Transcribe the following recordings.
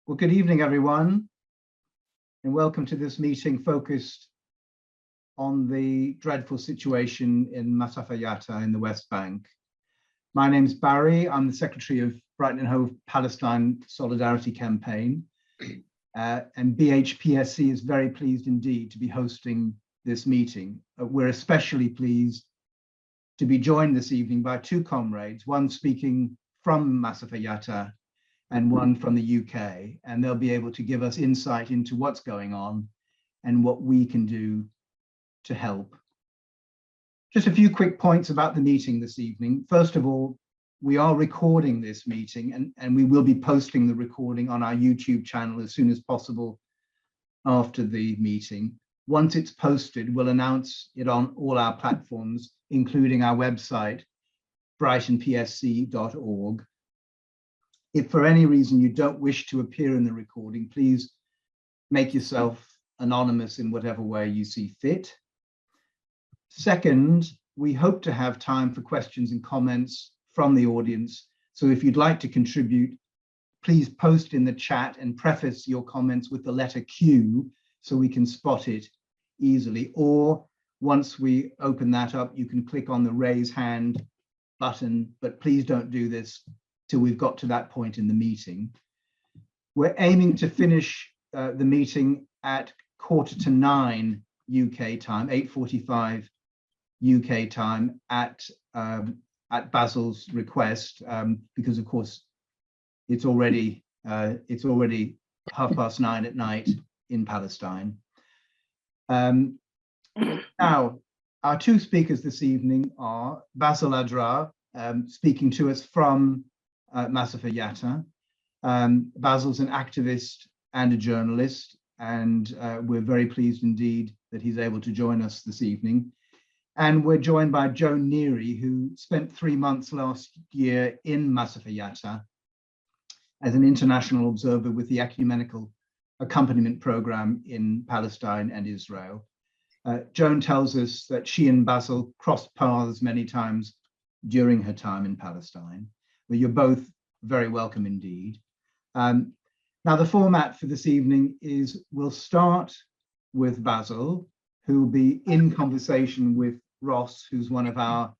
Well, good evening, everyone, and welcome to this meeting focused on the dreadful situation in Masafer Yatta in the West Bank. My name's Barry. I'm the Secretary of Brighton-Palestine Solidarity Campaign, and BHPSC is very pleased indeed to be hosting this meeting. We're especially pleased to be joined this evening by two comrades, one speaking from Masafer Yatta and one from the UK, and they'll be able to give us insight into what's going on and what we can do to help. Just a few quick points about the meeting this evening. First of all, we are recording this meeting and we will be posting the recording on our YouTube channel as soon as possible after the meeting. Once it's posted, we'll announce it on all our platforms, including our website, brightonpsc.org. If for any reason you don't wish to appear in the recording, please make yourself anonymous in whatever way you see fit. Second, we hope to have time for questions and comments from the audience. So if you'd like to contribute, please post in the chat and preface your comments with the letter Q so we can spot it easily. Or once we open that up, you can click on the raise hand button, but please don't do this till we've got to that point in the meeting. We're aiming to finish the meeting at 8:45 UK time, 8:45 UK time at Basil's request, because of course it's already 9:30 at night in Palestine. Now, our two speakers this evening are Basel Adra, speaking to us from Masafer Yatta. Basil's an activist and a journalist, and we're very pleased indeed that he's able to join us this evening. And we're joined by Joan Neary, who spent 3 months last year in Masafer Yatta as an international observer with the Ecumenical Accompaniment Program in Palestine and Israel. Joan tells us that she and Basel crossed paths many times during her time in Palestine. But you're both very welcome indeed. Now, the format for this evening is we'll start with Basel, who will be in conversation with Ross, who's one of our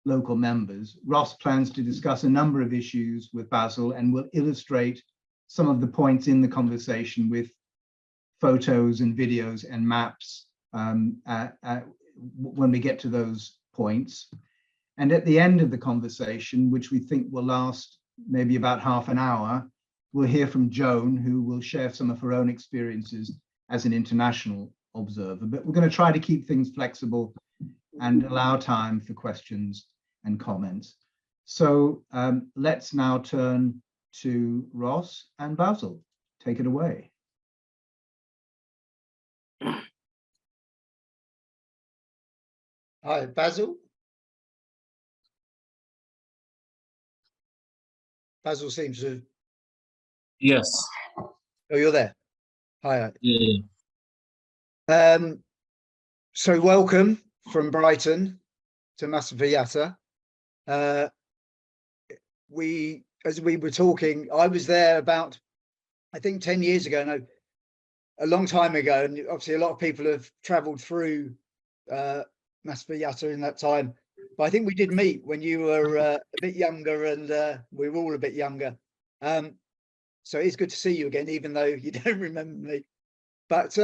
local members. Ross plans to discuss a number of issues with Basel and will illustrate some of the points in the conversation with photos and videos and maps when we get to those points. And at the end of the conversation, which we think will last maybe about half an hour, we'll hear from Joan, who will share some of her own experiences as an international observer. But we're going to try to keep things flexible and allow time for questions and comments. So let's now turn to Ross and Basel. Take it away. Hi, Basel. Basel seems to. Yes. Oh, you're there. Hi. Yeah. So welcome from Brighton to Masafer Yatta. As we were talking, I was there about, I think 10 years ago, no, a long time ago, and obviously a lot of people have travelled through Masafer Yatta in that time. But I think we did meet when you were a bit younger, and we were all a bit younger. So it's good to see you again, even though you don't remember me. But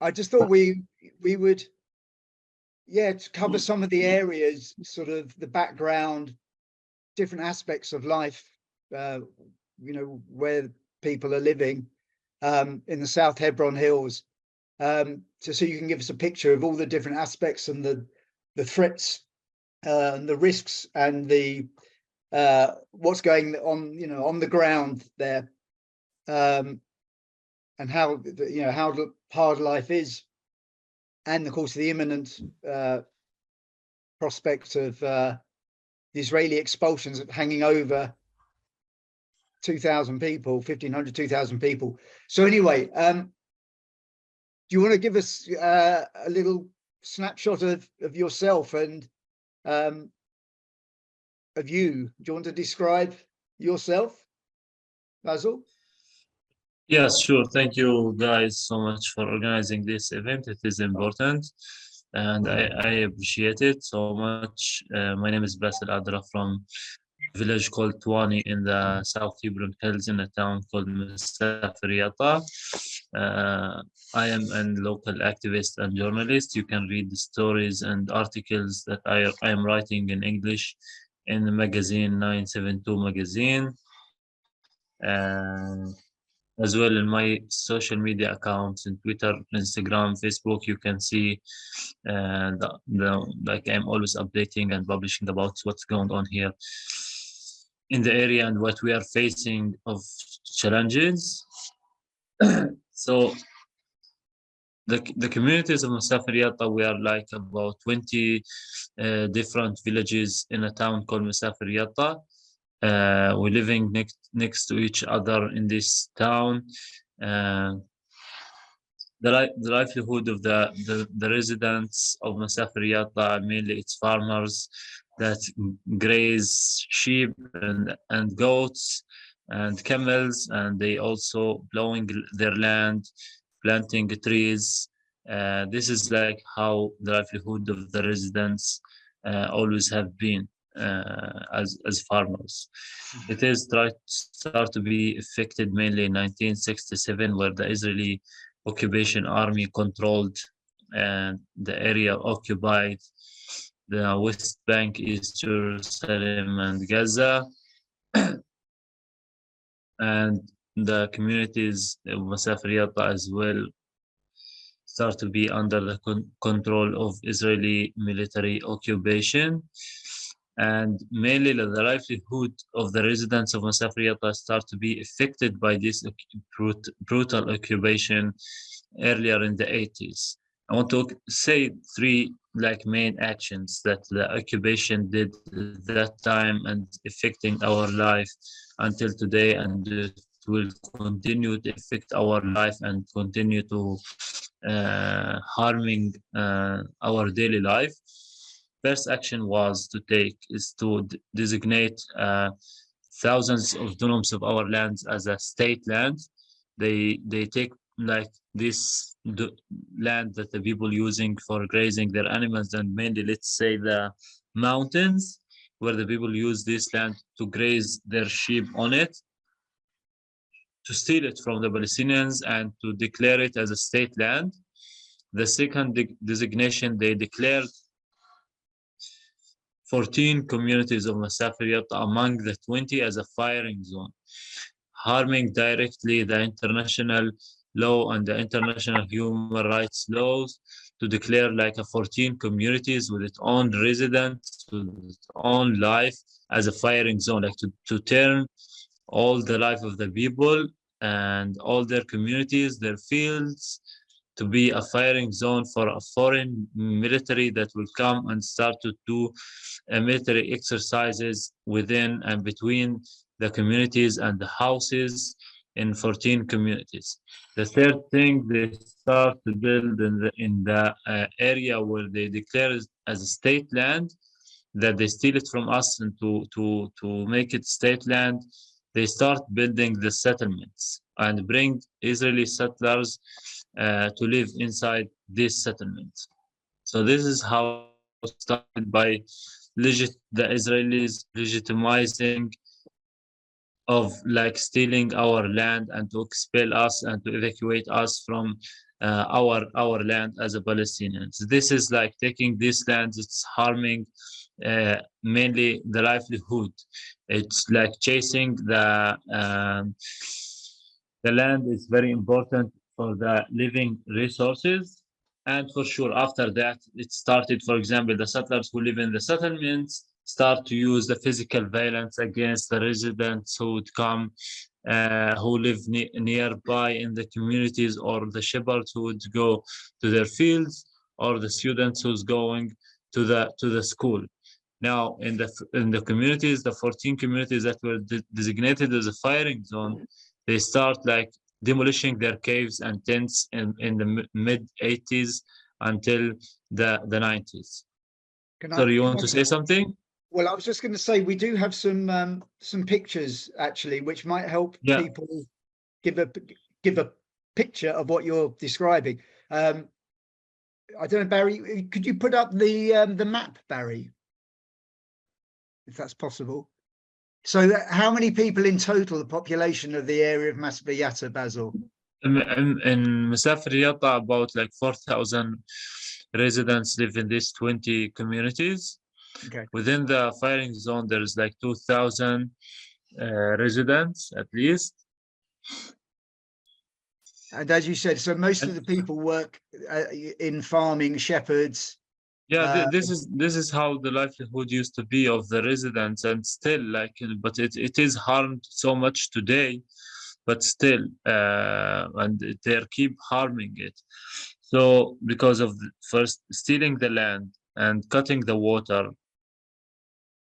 I just thought we would, to cover some of the areas, sort of the background, different aspects of life, where people are living in the South Hebron Hills, so you can give us a picture of all the different aspects and the threats and the risks and the what's going on, on the ground there, and how how hard life is, and of course the imminent prospect of the Israeli expulsions hanging over 2,000 people, 1,500, 2,000 people. So anyway, do you want to give us a little snapshot of yourself and of you? Do you want to describe yourself, Basel? Yes, sure. Thank you guys so much for organizing this event. It is important and I appreciate it so much. My name is Basel Adra from a village called Twani in the South Hebron Hills in a town called Masafer Yatta. I am a local activist and journalist. You can read the stories and articles that I am writing in English in the magazine 972 magazine. As well in my social media accounts in Twitter, Instagram, Facebook, you can see like I'm always updating and publishing about what's going on here in the area and what we are facing of challenges. So the communities of Masafer Yatta, we are like about 20 different villages in a town called Masafer Yatta. We're living next to each other in this town. Uh, the livelihood of the residents of Masafer Yatta, mainly it's farmers that graze sheep and goats and camels, and they also plowing their land, planting trees. This is like how the livelihood of the residents always have been as farmers. It is start to be affected mainly in 1967, where the Israeli occupation army controlled and the area occupied the West Bank, East Jerusalem, and Gaza, and the communities of Masafer Yatta as well start to be under the control of Israeli military occupation. And mainly the livelihood of the residents of Masafer Yatta start to be affected by this brutal occupation earlier in the 80s. I want to say three like main actions that the occupation did at that time and affecting our life until today, and it will continue to affect our life and continue to harming our daily life. First action was to take is to designate thousands of dunums of our lands as a state land. They take like this land that the people using for grazing their animals, and mainly let's say the mountains where the people use this land to graze their sheep on it, to steal it from the Palestinians and to declare it as a state land. The second designation, they declared 14 communities of Masafer Yatta among the 20 as a firing zone, harming directly the international law and the international human rights laws, to declare like a 14 communities with its own residents, with its own life as a firing zone, like to turn all the life of the people and all their communities, their fields, to be a firing zone for a foreign military that will come and start to do military exercises within and between the communities and the houses in 14 communities. The third thing, they start to build in the area where they declare as a state land, that they steal it from us, and to make it state land, they start building the settlements and bring Israeli settlers to live inside this settlement. So this is how it started by the Israelis legitimizing of like stealing our land and to expel us and to evacuate us from our land as a Palestinians. This is like taking this land, it's harming mainly the livelihood. It's like chasing the land is very important for the living resources. And for sure, after that, it started, for example, the settlers who live in the settlements start to use the physical violence against the residents who would come, who live nearby in the communities, or the shepherds who would go to their fields, or the students who's going to the school. Now, in the communities, the 14 communities that were designated as a firing zone, they start like demolishing their caves and tents in the mid 80s until the 90s. Can So I? you want to say something? Well, I was just going to say we do have some pictures actually, which might help Yeah. people give a give a picture of what you're describing. I don't know, Barry, could you put up the map, Barry, if that's possible? So how many people in total, the population of the area of Masafer Yatta, Basil? In Masafer Yatta, about like 4,000 residents live in these 20 communities. Okay. Within the firing zone, there's like 2,000 residents at least. And as you said, so most of the people work in farming, shepherds. Yeah, this is how the livelihood used to be of the residents, and still like, but it is harmed so much today, but still, and they keep harming it. So because of first stealing the land and cutting the water,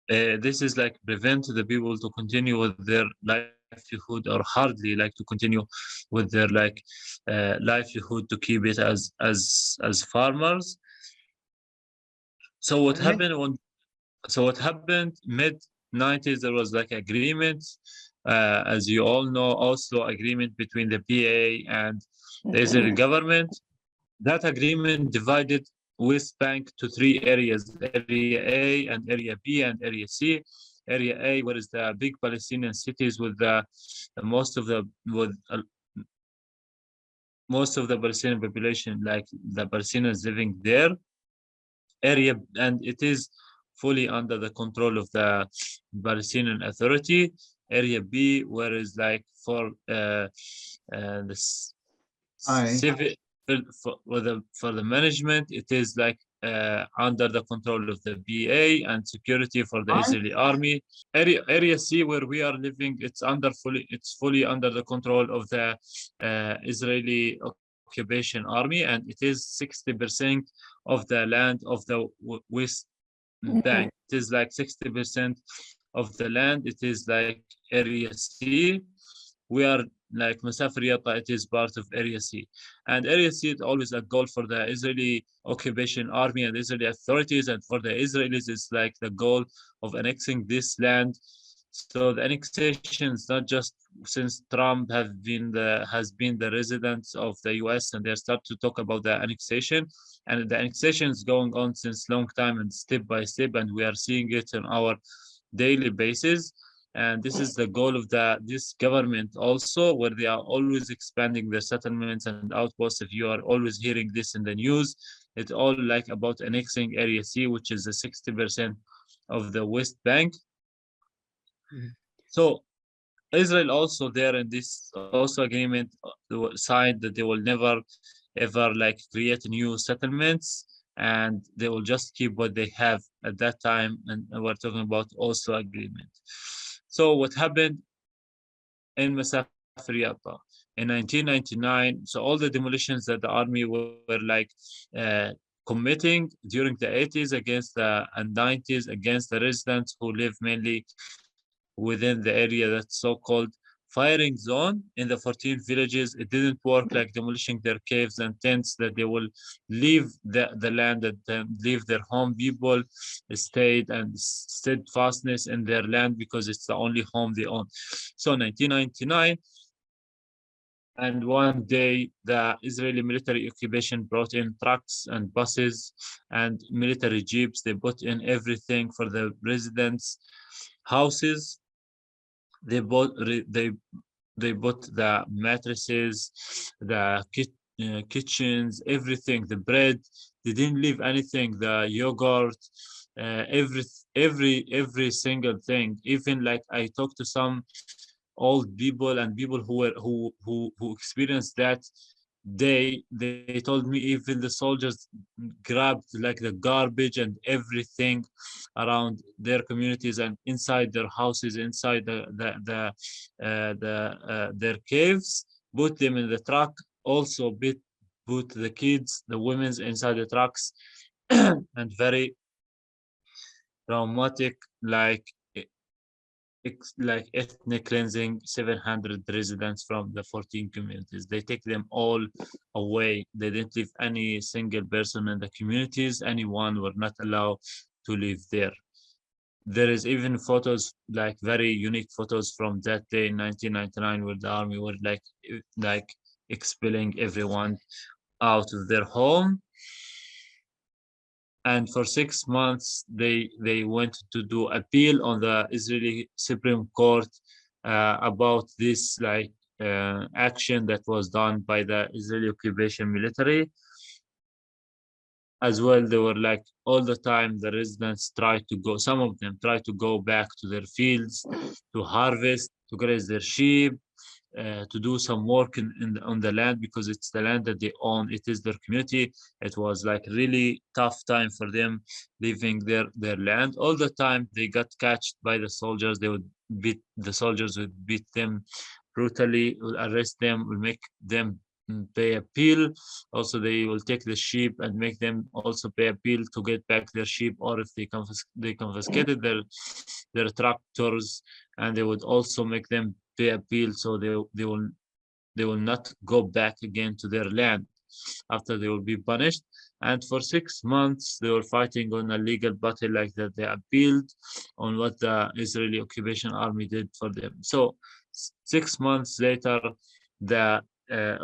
this is like prevent the people to continue with their livelihood, or hardly like to continue with their like livelihood, to keep it as farmers. So what happened mid 90s, there was like agreement, as you all know, also agreement between the PA and the Israeli government. That agreement divided West Bank to 3 areas: Area A and Area B and Area C. Area A, where is the big Palestinian cities with most of the Palestinian population, like the Palestinians living there. Area, and it is fully under the control of the Palestinian Authority. Area B, where is like for the civil, for the management, it is like under the control of the BA, and security for the Israeli army. Area C, where we are living, it's fully under the control of the Israeli occupation army, and it is 60% of the land of the West Bank. It is like 60% of the land. It is like Area C. We are like Masafer Yatta, it is part of Area C. And Area C is always a goal for the Israeli occupation army and Israeli authorities, and for the Israelis, it's like the goal of annexing this land. So the annexations, not just since Trump has been the resident of the US, and they start to talk about the annexation, and the annexation is going on since long time and step by step, and we are seeing it on our daily basis. And this is the goal of this government also, where they are always expanding their settlements and outposts. If you are always hearing this in the news, it's all like about annexing Area C, which is the 60% of the West Bank. So Israel also there in this also agreement signed that they will never ever like create new settlements, and they will just keep what they have at that time. And we're talking about also agreement. So what happened in Masafer Yatta in 1999? So all the demolitions that the army were like committing during the 80s and 90s against the residents who live mainly within the area that's so-called firing zone in the 14 villages, it didn't work, like demolishing their caves and tents, that they will leave the land and then leave their home. People stayed and steadfastness in their land because it's the only home they own. So 1999, and one day the Israeli military occupation brought in trucks and buses and military jeeps. They put in everything for the residents' houses. They bought the mattresses, the kitchens, everything, the bread. They didn't leave anything. The yogurt, every single thing. Even like I talked to some old people and people who experienced that day. They told me even the soldiers grabbed like the garbage and everything around their communities and inside their houses, inside their caves, put them in the truck. Also put the kids, the women's inside the trucks. And very traumatic, like ethnic cleansing 700 residents from the 14 communities. They take them all away. They didn't leave any single person in the communities. Anyone were not allowed to live there. there is even photos, like very unique photos from that day in 1999, where the army were like expelling everyone out of their home. And for 6 months, they went to do appeal on the Israeli Supreme Court about this action that was done by the Israeli occupation military. As well, they were like, all the time the residents tried to go, some of them tried to go back to their fields to harvest, to graze their sheep, to do some work on the land, because it's the land that they own. It is their community. It was like really tough time for them leaving their land. All the time they got catched by the soldiers. The soldiers would beat them brutally, will arrest them, will make them pay a bill. Also, they will take the sheep and make them also pay a bill to get back their sheep, or if they confiscated their tractors, and they would also make them pay a bill, so they will not go back again to their land after they will be punished. And for 6 months, they were fighting on a legal battle like that. They appealed on what the Israeli occupation army did for them. So 6 months later, the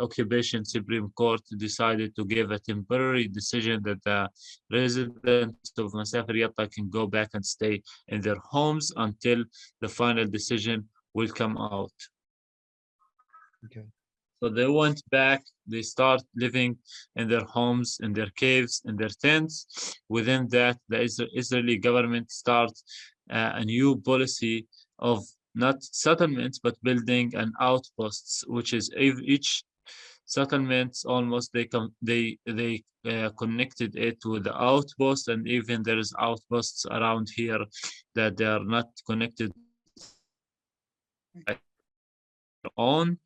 occupation Supreme Court decided to give a temporary decision that the residents of Masafer Yatta can go back and stay in their homes until the final decision will come out. Okay. So they went back, they start living in their homes, in their caves, in their tents. Within that, the Israeli government starts a new policy of not settlements, but building an outposts, which is each settlements almost they connected it with the outpost, and even there is outposts around here that they are not connected on.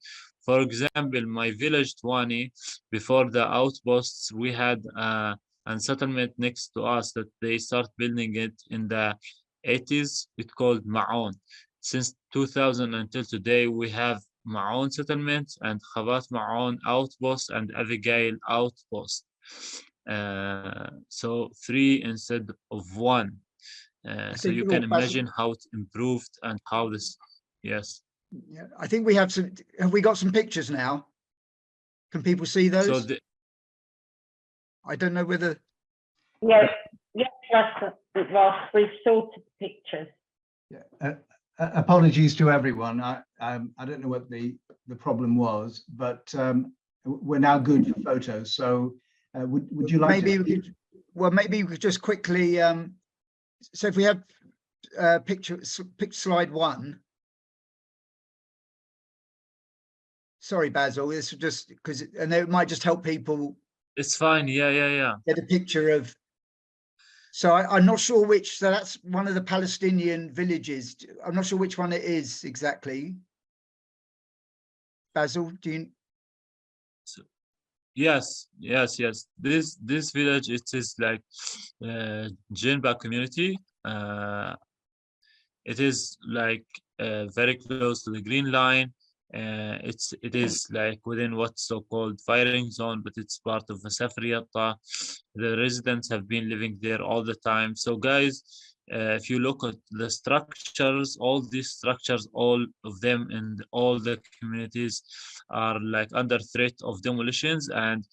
For example, my village Twani, before the outposts, we had a settlement next to us that they start building it in the 80s. It's called Ma'on. Since 2000 until today, we have Ma'on settlement and Khabat Ma'on outpost and Abigail outpost. So 3 instead of 1. So you can imagine how it improved and how this, yes. Yeah, I think we have some. Have we got some pictures now? Can people see those? So I don't know whether. Yes, Ross, we've sorted pictures. Yeah. Apologies to everyone. I don't know what the problem was, but we're now good for photos. So would you like maybe we could just quickly. So if we have picture slide 1. Sorry, Basil, this is just because, and it might just help people. It's fine. Yeah. Get a picture of. So I'm not sure which. So that's one of the Palestinian villages. I'm not sure which one it is exactly. Basil, do you? So, yes. This village, it is like Jinba community. It is like very close to the Green Line. It is like within what's so-called firing zone, but it's part of Masafer Yatta. The residents have been living there all the time. So guys, if you look at the structures, all these structures, all of them in all the communities are like under threat of demolitions, and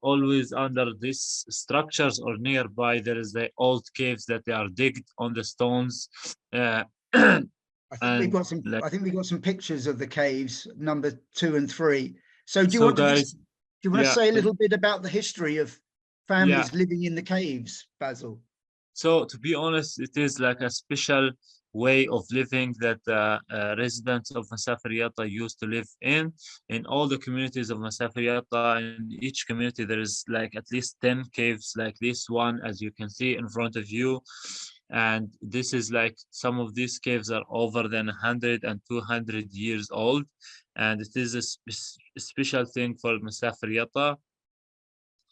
always under these structures or nearby there is the old caves that they are digged on the stones. I think we've got some pictures of the caves, number 2 and 3. So do you want to say a little bit about the history of families living in the caves, Basil? So to be honest, it is like a special way of living that residents of Masafer Yatta used to live in all the communities of Masafer Yatta. In each community there is like at least 10 caves like this one, as you can see in front of you. And this is like, some of these caves are over than 100 and 200 years old, and it is a special thing for Masafer Yatta.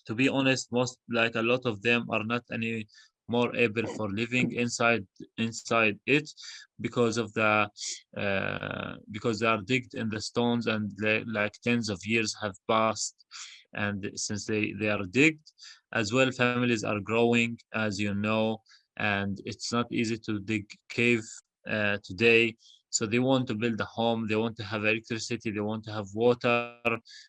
To be honest, a lot of them are not any more able for living inside it because of the because they are digged in the stones, and like tens of years have passed, and since they are digged as well, families are growing, as you know. and it's not easy to dig cave today. So they want to build a home, they want to have electricity, they want to have water,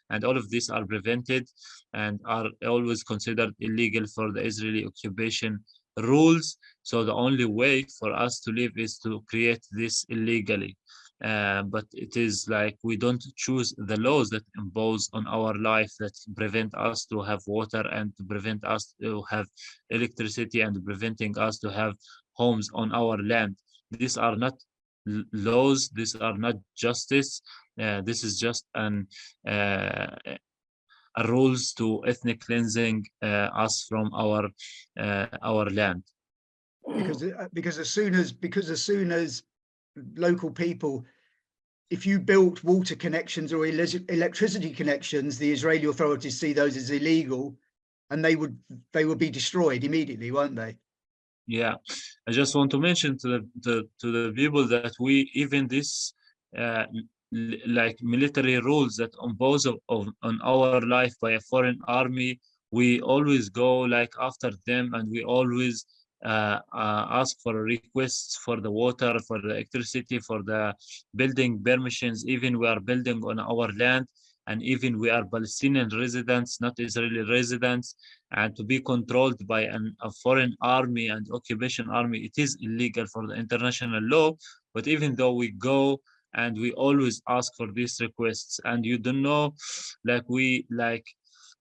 and all of these are prevented and are always considered illegal for the Israeli occupation rules. So the only way for us to live is to create this illegally. But it is like we don't choose the laws that impose on our life that prevent us to have water and to prevent us to have electricity and preventing us to have homes on our land. These are not laws, these are not justice. This is just a rules to ethnic cleansing us from our land. Because as soon as local people, if you built water connections or electricity connections, the Israeli authorities see those as illegal, and they would be destroyed immediately, won't they? Yeah, I just want to mention to the people that we even this like military rules that impose on our life by a foreign army, we always go like after them, and we always ask for requests for the water, for the electricity, for the building permissions. Even we are building on our land, and even we are Palestinian residents, not Israeli residents, and to be controlled by a foreign army and occupation army, it is illegal for the international law. But even though we go and we always ask for these requests, and you don't know, like we like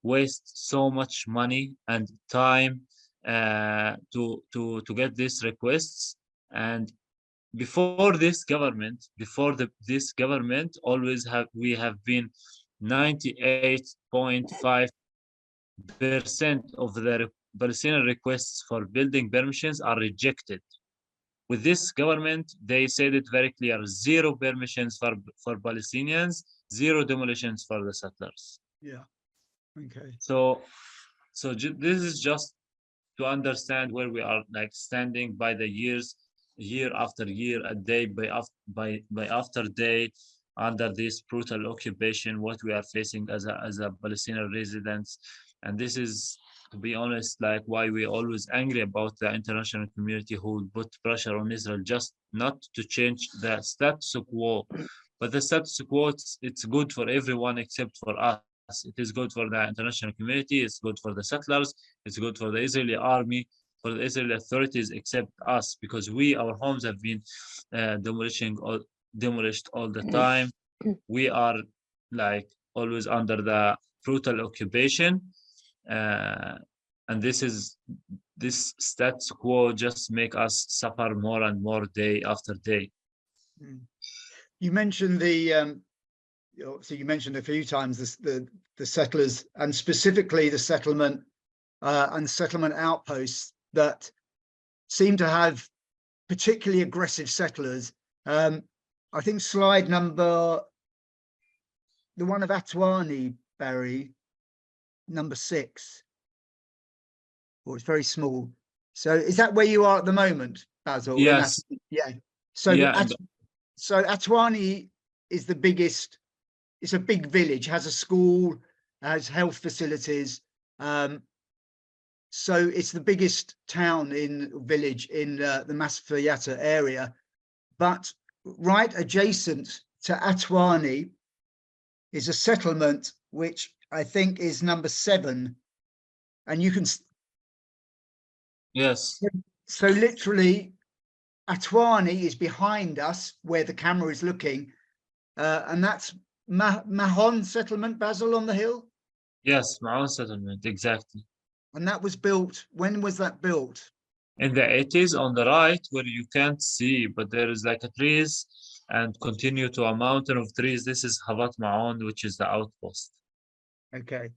waste so much money and time to get these requests. And before this government, this government, always we have been 98.5% of the Palestinian requests for building permissions are rejected. With this government, they said it very clear: zero permissions for Palestinians, zero demolitions for the settlers. Yeah. Okay. So this is just to understand where we are, like standing by the years, year after year, a day by after day, under this brutal occupation, what we are facing as a Palestinian residents. And this is, to be honest, like why we always angry about the international community who put pressure on Israel just not to change the status quo. But the status quo, it's good for everyone except for us. It is good for the international community, it's good for the settlers, it's good for the Israeli army, for the Israeli authorities, except us, because our homes have been demolished all the time. We are like always under the brutal occupation, and this status quo just make us suffer more and more day after day. You mentioned so you mentioned a few times the settlers, and specifically the settlement and settlement outposts that seem to have particularly aggressive settlers. I think slide number, the one of Atwani, Barry, number 6. Oh, it's very small. So is that where you are at the moment, Basil? Yes. Yeah. So Yeah. So Atwani is the biggest. It's a big village, has a school, has health facilities. So it's the biggest village in the Masafer Yatta area. But right adjacent to Atwani is a settlement, which I think is number 7. And you can... Yes. So literally, Atwani is behind us where the camera is looking. And that's Mahon settlement, Basil, on the hill? Yes, Mahon settlement, exactly. And that was built, when was that built? In the 80s, on the right, where you can't see, but there is like a trees and continue to a mountain of trees. This is Havat Ma'on, which is the outpost. Okay.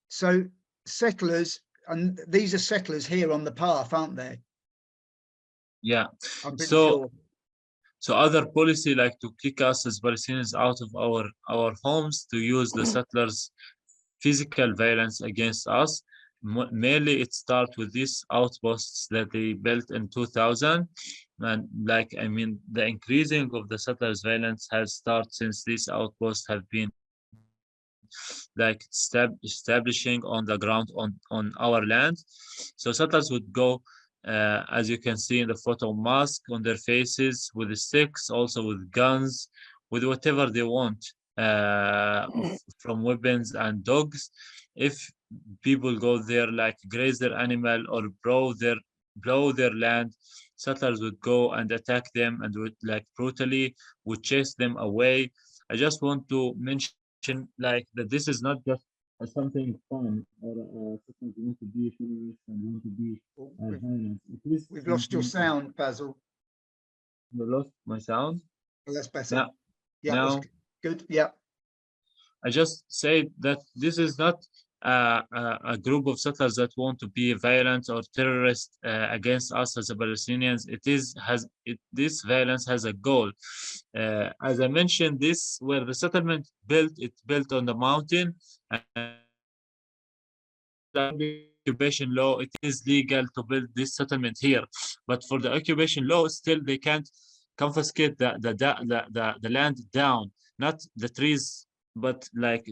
So settlers, and these are settlers here on the path, aren't they? Yeah. I'm pretty sure. So other policy like to kick us as Palestinians out of our homes, to use the settlers' physical violence against us. Mainly it starts with these outposts that they built in 2000. And like, I mean, the increasing of the settlers' violence has started since these outposts have been like establishing on the ground on our land. So settlers would go as you can see in the photo, mask on their faces, with the sticks, also with guns, with whatever they want, from weapons and dogs. If people go there, like graze their animal or blow their land, settlers would go and attack them and would like brutally would chase them away. I just want to mention like that this is not just something fun or something you want to be terrorist and want to be violent. It is We've lost your something. sound, Basil. You lost my sound. Oh, that's better. Now, Yeah, now that's good. Yeah. I just say that this is not a group of settlers that want to be violent or terrorist against us as a Palestinians. This violence has a goal. As I mentioned, this where the settlement built, it built on the mountain, and the occupation law, it is legal to build this settlement here. But for the occupation law, still they can't confiscate the land down, not the trees, but like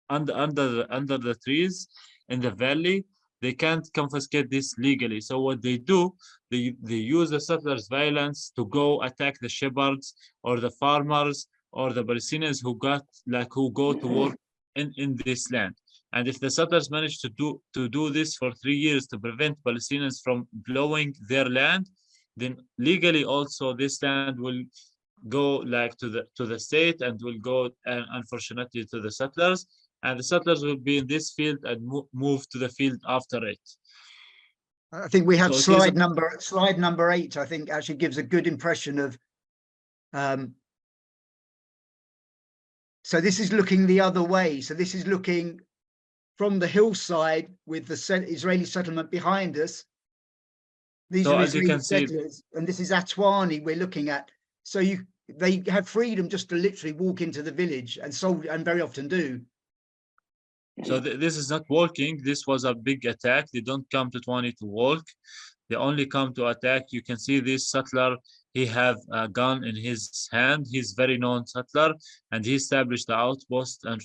under the trees in the valley. They can't confiscate this legally. So what they do, they use the settlers' violence to go attack the shepherds or the farmers or the Palestinians who go to work in this land. And if the settlers manage to do this for 3 years to prevent Palestinians from blowing their land, then legally also this land will go like to the state and will go unfortunately to the settlers, and the settlers will be in this field and move to the field after it. I think we have So it is slide number 8, I think actually gives a good impression of so this is looking the other way. So this is looking from the hillside with the Israeli settlement behind us. These So are as you Israeli can see, settlers, and this is Atwani we're looking at. So they have freedom just to literally walk into the village, and very often do. so this is not walking. This was a big attack. They don't come to 20 to walk. They only come to attack. You can see this settler, he have a gun in his hand. He's very known settler, and he established the outpost, and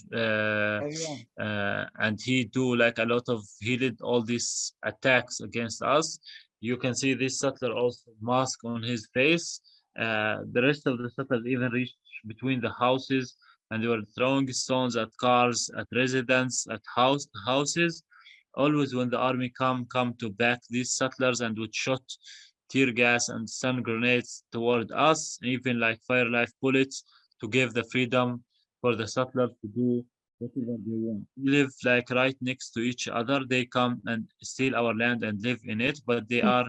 he did all these attacks against us. You can see this settler also mask on his face. The rest of the settlers even reached between the houses, and they were throwing stones at cars, at residents, at houses. Always when the army come to back these settlers and would shoot tear gas and stun grenades toward us, even like fire life bullets, to give the freedom for the settlers to do whatever they want. We live like right next to each other. They come and steal our land and live in it, but they are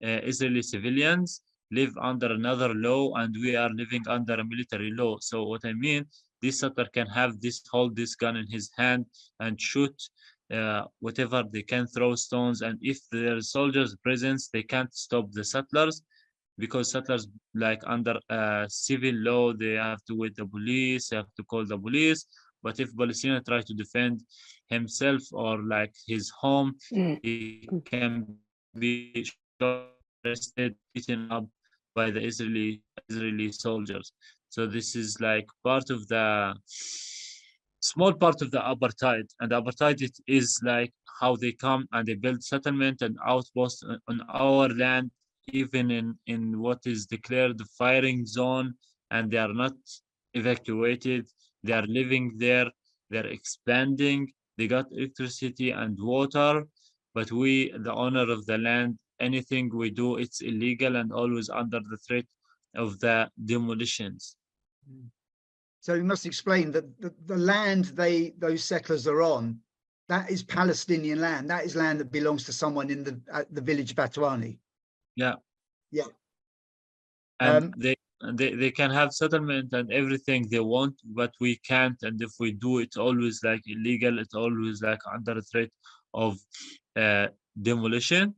Israeli civilians, live under another law, and we are living under a military law. So what I mean, this settler can hold this gun in his hand and shoot whatever. They can throw stones, and if there are soldiers present, they can't stop the settlers, because settlers, like under civil law, they have to wait the police, they have to call the police. But if Palestinian try to defend himself or like his home, he can be shot, arrested, beaten up by the Israeli soldiers. So this is like small part of the apartheid, and the apartheid, it is like how they come and they build settlement and outposts on our land, even in what is declared the firing zone, and they are not evacuated. They are living there, they're expanding, they got electricity and water, but we, the owner of the land, anything we do, it's illegal and always under the threat of the demolitions. So you must explain that the land those settlers are on, that is Palestinian land. That is land that belongs to someone in the village of Atwani. Yeah. Yeah. And they can have settlement and everything they want, but we can't. And if we do, it's always like illegal. It's always like under the threat of demolition.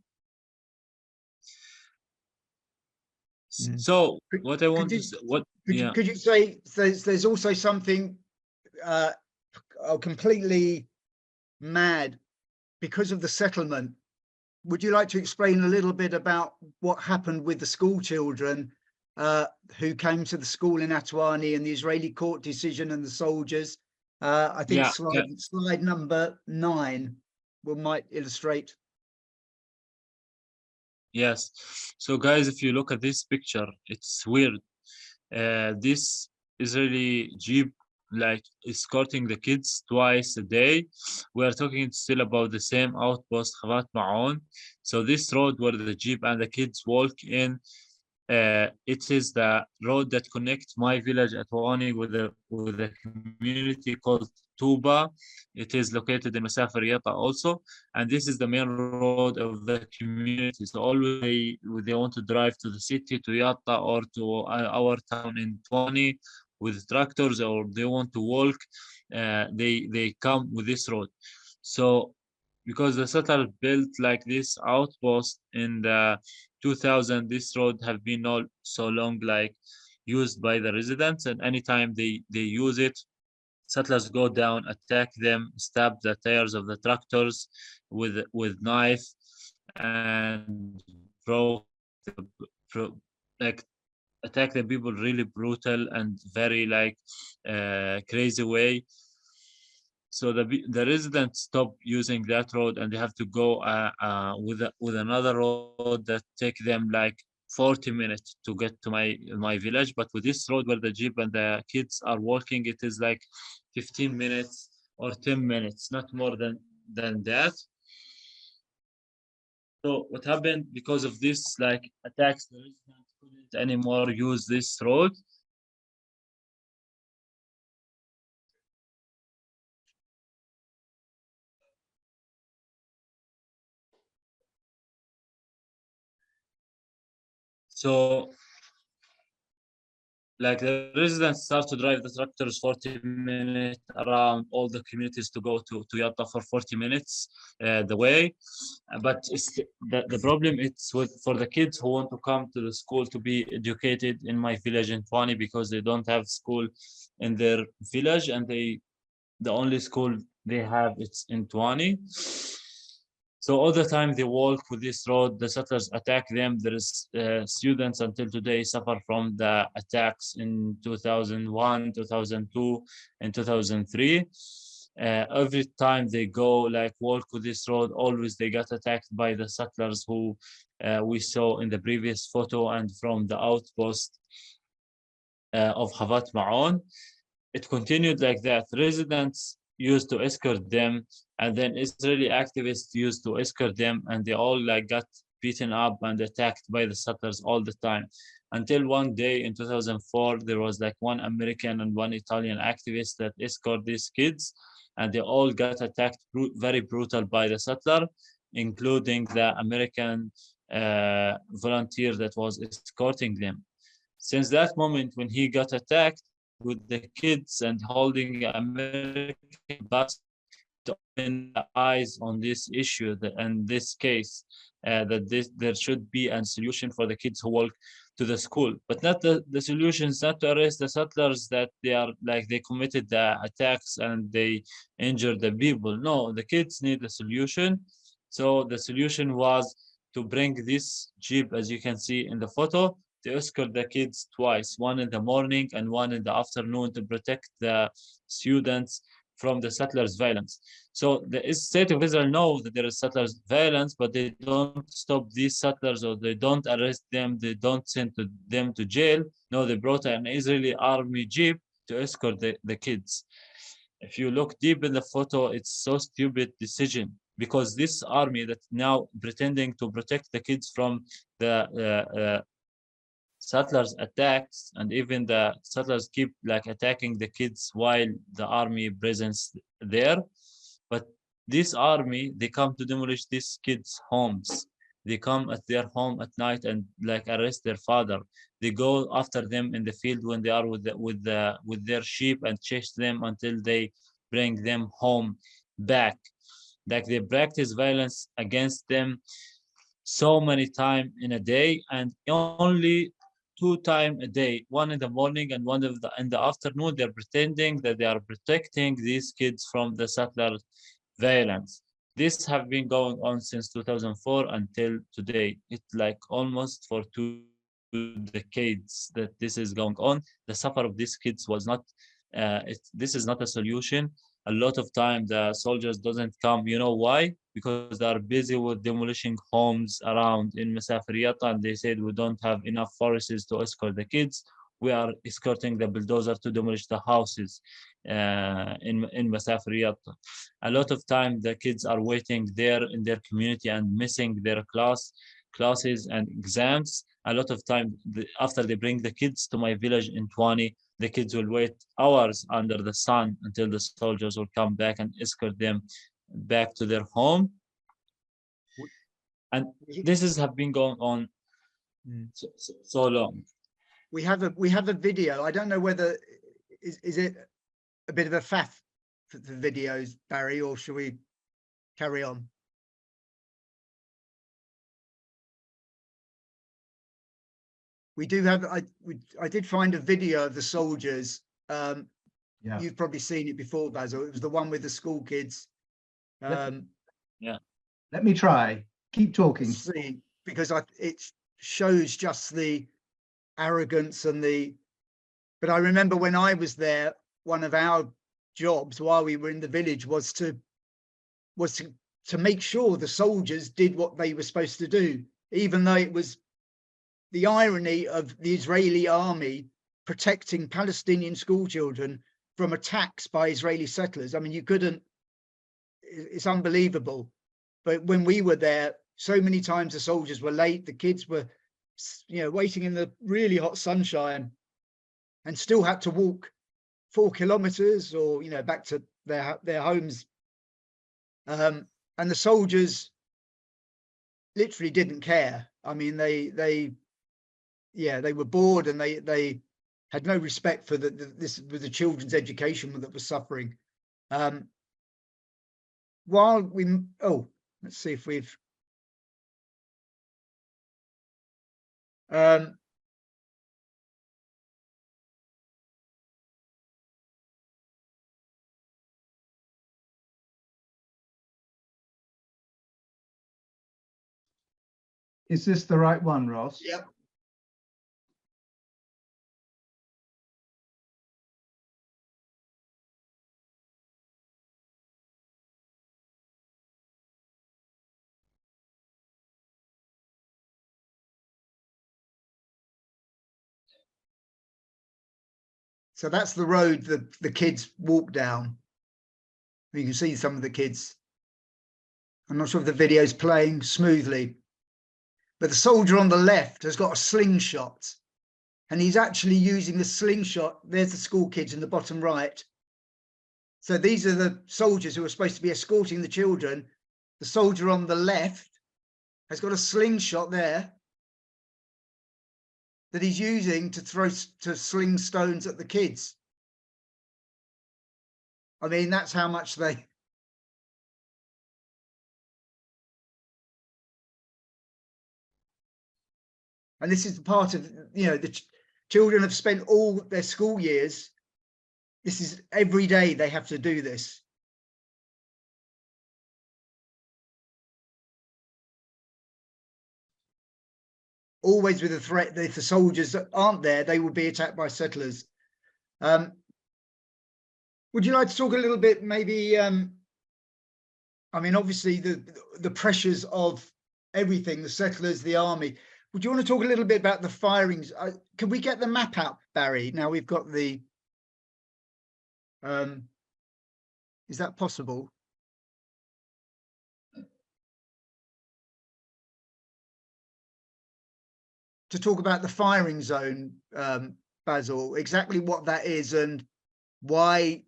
So what I want to say, could you say there's also something completely mad because of the settlement? Would you like to explain a little bit about what happened with the school children who came to the school in Atwani, and the Israeli court decision and the soldiers? I think slide number 9 might illustrate. Yes. So guys, if you look at this picture, it's weird. This Israeli jeep like escorting the kids twice a day. We are talking still about the same outpost, Khavat Ma'on. So this road where the jeep and the kids walk in, it is the road that connects my village at Wani with a community called Tuba. It is located in Masafer Yatta also, and this is the main road of the community. So always they want to drive to the city, to Yatta, or to our town in Twani with tractors, or they want to walk. They come with this road. So because the settlers built like this outpost in the 2000, this road have been all so long like used by the residents, and anytime they use it, settlers go down, attack them, stab the tires of the tractors with knife, and like attack the people really brutal and very like crazy way. So the residents stop using that road, and they have to go with another road that take them like 40 minutes to get to my village. But with this road where the jeep and the kids are walking, it is like 15 minutes or 10 minutes, not more than that. So what happened because of this like attacks, the residents couldn't anymore use this road. So like the residents start to drive the tractors 40 minutes around all the communities to go to Yatta for 40 minutes the way. But the problem it's with for the kids who want to come to the school to be educated in my village in Twani, because they don't have school in their village, and the only school they have it's in Twani. So all the time they walk with this road, the settlers attack them. There is students until today suffer from the attacks in 2001, 2002, and 2003. Every time they go like walk with this road, always they got attacked by the settlers who we saw in the previous photo and from the outpost of Havat Ma'on. It continued like that. Residents used to escort them, and then Israeli activists used to escort them, and they all like got beaten up and attacked by the settlers all the time. Until one day in 2004, there was like one American and one Italian activist that escort these kids, and they all got attacked very brutal by the settler, including the American volunteer that was escorting them. Since that moment, when he got attacked with the kids and holding American bus, to open the eyes on this issue and this case, there should be a solution for the kids who walk to the school, but not the solution is not to arrest the settlers that they are like they committed the attacks and they injured the people. No, the kids need a solution. So the solution was to bring this jeep, as you can see in the photo, to escort the kids twice, one in the morning and one in the afternoon, to protect the students from the settlers' violence. So the state of Israel knows that there is settlers' violence, but they don't stop these settlers, or they don't arrest them, they don't send them to jail. No, they brought an Israeli army jeep to escort the kids. If you look deep in the photo, it's so stupid decision, because this army that now pretending to protect the kids from the settlers attacks, and even the settlers keep like attacking the kids while the army presents there. But this army, they come to demolish these kids' homes. They come at their home at night and like arrest their father. They go after them in the field when they are with their sheep and chase them until they bring them home back. Like they practice violence against them so many times in a day, and only 2 times a day, one in the morning and one in the afternoon. They're pretending that they are protecting these kids from the settler violence. This have been going on since 2004 until today. It's like almost for 2 decades that this is going on. The suffer of these kids was not. This is not a solution. a lot of time the soldiers doesn't come. You know why? Because they are busy with demolishing homes around in Masafer Yatta, and they said we don't have enough forces to escort the kids. We are escorting the bulldozer to demolish the houses in Masafer Yatta. A lot of time the kids are waiting there in their community and missing their classes and exams. A lot of time after they bring the kids to my village in Twani, the kids will wait hours under the sun until the soldiers will come back and escort them back to their home. And this have been going on so long. We have a video. I don't know whether is it a bit of a faff for the videos, Barry, or should we carry on? We do have. I did find a video of the soldiers. Yeah. You've probably seen it before, Basil. It was the one with the school kids. Yeah. Let me try. Keep talking. See, because it shows just the arrogance and the. But I remember when I was there, one of our jobs while we were in the village was to make sure the soldiers did what they were supposed to do, even though it was the irony of the Israeli army protecting Palestinian school children from attacks by Israeli settlers. I mean, you couldn't, it's unbelievable. But when we were there, so many times the soldiers were late, the kids were, waiting in the really hot sunshine and still had to walk 4 kilometers or, back to their homes. And the soldiers literally didn't care. I mean, they were bored and they had no respect for this was the children's education that was suffering. While we, let's see if we've, Is this the right one, Ross? Yep. So that's the road that the kids walk down. You can see some of the kids. I'm not sure if the video is playing smoothly, but the soldier on the left has got a slingshot and he's actually using the slingshot. There's the school kids in the bottom right. So these are the soldiers who are supposed to be escorting the children. The soldier on the left has got a slingshot there that he's using to sling stones at the kids. I mean, that's how much they. And this is the part of, the children have spent all their school years. This is every day they have to do this. Always with a threat that if the soldiers aren't there, they will be attacked by settlers. Would you like to talk a little bit, maybe, I mean, obviously the pressures of everything, the settlers, the army. Would you want to talk a little bit about the firings? Can we get the map out, Barry? Now we've got the, is that possible? To talk about the firing zone, Basil, exactly what that is and why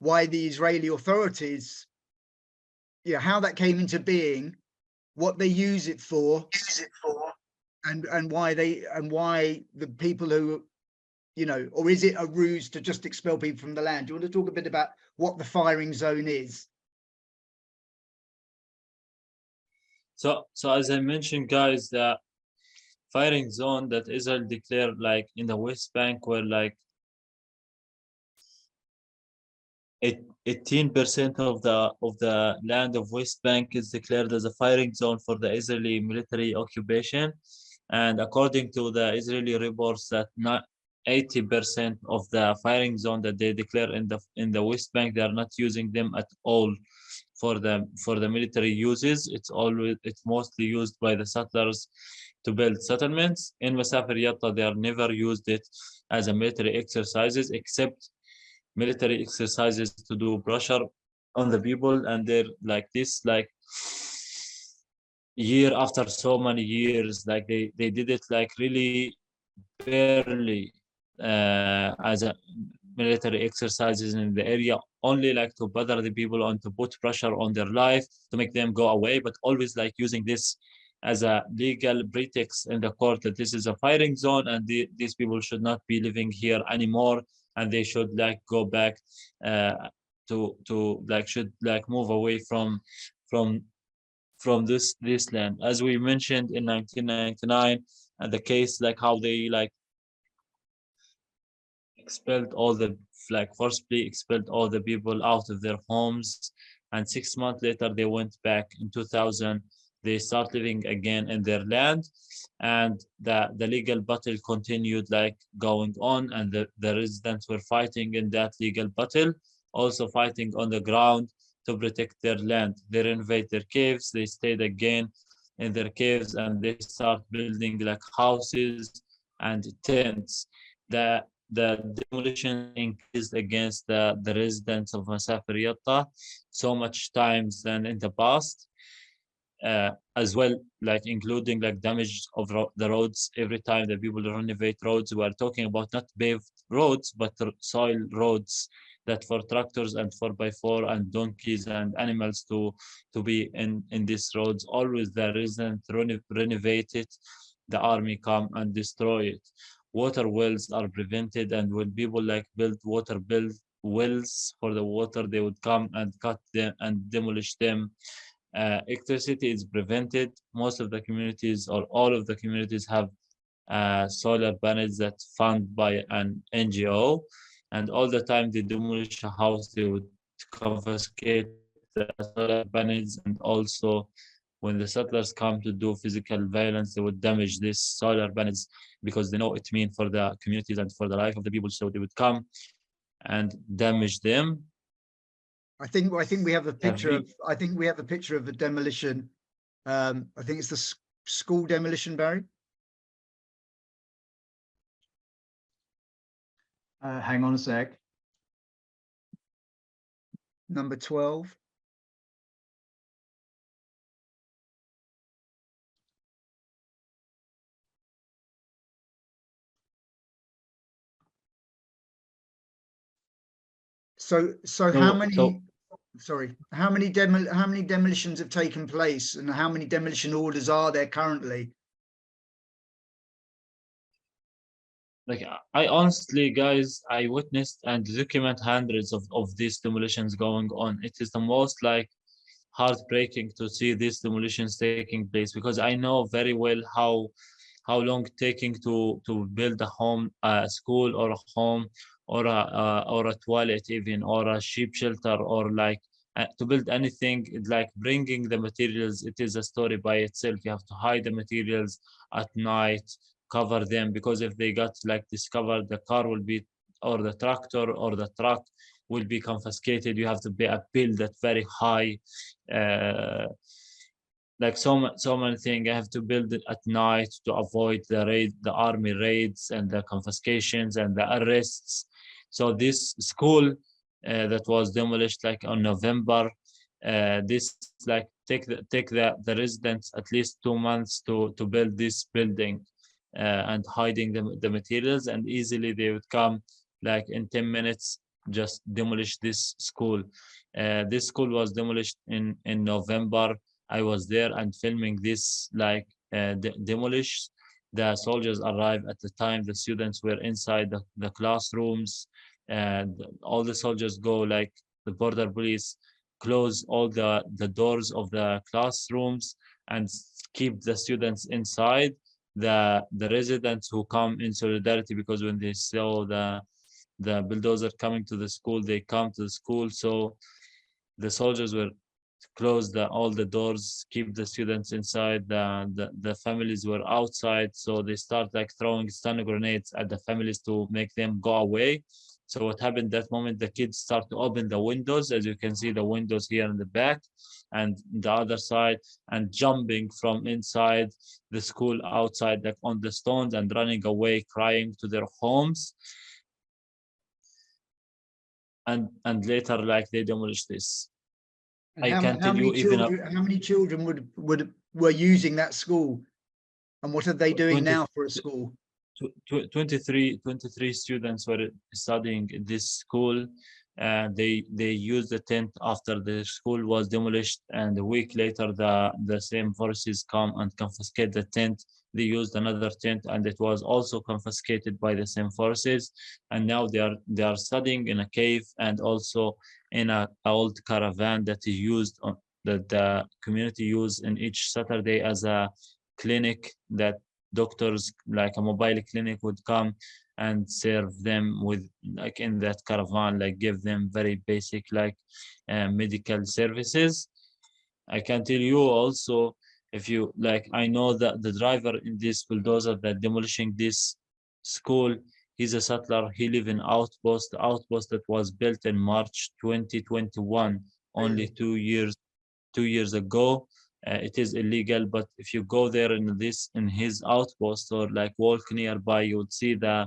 the Israeli authorities, how that came into being, what they use it for, and why the people who, or is it a ruse to just expel people from the land? Do you want to talk a bit about what the firing zone is? So as I mentioned, guys, the firing zone that Israel declared, like in the West Bank, where like 18% of the land of West Bank is declared as a firing zone for the Israeli military occupation. And according to the Israeli reports, that 80% of the firing zone that they declare in the West Bank, they are not using them at all for the military uses. It's mostly used by the settlers to build settlements. In Masafer Yatta, they are never used it as a military exercises, except military exercises to do pressure on the people, and they're like this, like year after so many years, like they did it like really barely as a military exercises in the area, only like to bother the people and to put pressure on their life to make them go away, but always like using this as a legal pretext in the court that this is a firing zone and these people should not be living here anymore, and they should like go back to like should like move away from this land. As we mentioned in 1999, and the case like how they like expelled all the like forcibly expelled all the people out of their homes, and 6 months later they went back in 2000. They start living again in their land, and the legal battle continued like going on, and the residents were fighting in that legal battle, also fighting on the ground to protect their land. They renovate their caves, they stayed again in their caves, and they start building like houses and tents. The demolition increased against the residents of Masafer Yatta so much times than in the past, as well, like including like damage of the roads. Every time that people renovate roads, we are talking about not paved roads, but soil roads that for tractors and 4x4 and donkeys and animals to be in these roads. Always the residents renovate it, the army come and destroy it. Water wells are prevented, and when people like build wells for the water, they would come and cut them and demolish them. Electricity is prevented. Most of the communities or all of the communities have solar panels that's funded by an NGO, and all the time they demolish a house, they would confiscate the solar panels, and also when the settlers come to do physical violence, they would damage these solar panels because they know it means for the communities and for the life of the people. So they would come and damage them. I think we have a picture of the demolition. I think it's the school demolition, Barry. Hang on a sec. Number 12. So how many? Sorry, how many demolitions have taken place, and how many demolition orders are there currently? Like I honestly, guys, I witnessed and document hundreds of these demolitions going on. It is the most like heartbreaking to see these demolitions taking place, because I know very well how long taking to build a home, a school or a home or a toilet even, or a sheep shelter, or like to build anything. Like bringing the materials, it is a story by itself. You have to hide the materials at night, cover them, because if they got like discovered, the car will be, or the tractor or the truck will be confiscated. You have to pay a bill that's very high. Like so many things. I have to build it at night to avoid the army raids and the confiscations and the arrests. So this school that was demolished like on November, this like take the residents at least 2 months to build this building, and hiding the materials, and easily they would come like in 10 minutes just demolish this school. This school was demolished in November. I was there and filming this like demolish. The soldiers arrived at the time. The students were inside the classrooms, and all the soldiers go, like the border police close all the doors of the classrooms and keep the students inside. The residents who come in solidarity, because when they saw the bulldozer coming to the school, they come to the school. So the soldiers were close all the doors, keep the students inside. The families were outside, so they start like throwing stun grenades at the families to make them go away. So what happened that moment, the kids start to open the windows, as you can see the windows here in the back and the other side, and jumping from inside the school outside, like on the stones, and running away, crying to their homes. And later, like, they demolished this. And I can tell you even how many children were using that school, and what are they doing 20 now for a school? 23 students were studying in this school. They used the tent after the school was demolished, and a week later the same forces come and confiscate the tent. They used another tent, and it was also confiscated by the same forces. And now they are studying in a cave, and also in an old caravan that is used on that the community use in each Saturday as a clinic, that doctors, like a mobile clinic, would come and serve them with, like, in that caravan, like give them very basic, like medical services. I can tell you also, if you like, I know that the driver in this bulldozer that demolishing this school, he's a settler. He live in the outpost that was built in March 2021, only 2 years ago. It is illegal, but if you go there in his outpost, or like walk nearby, you would see the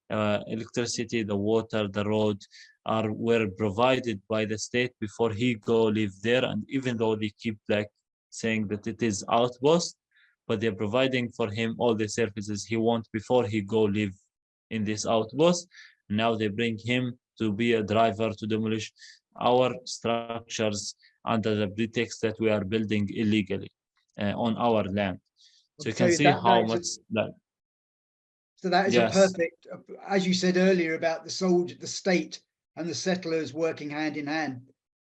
electricity, the water, the road were provided by the state before he go live there. And even though they keep like saying that it is outpost, but they're providing for him all the services he wants before he go live in this outpost. Now they bring him to be a driver to demolish our structures under the pretext that we are building illegally on our land. So you can see how much that. So that is a Yes. perfect, as you said earlier about the state and the settlers working hand in hand.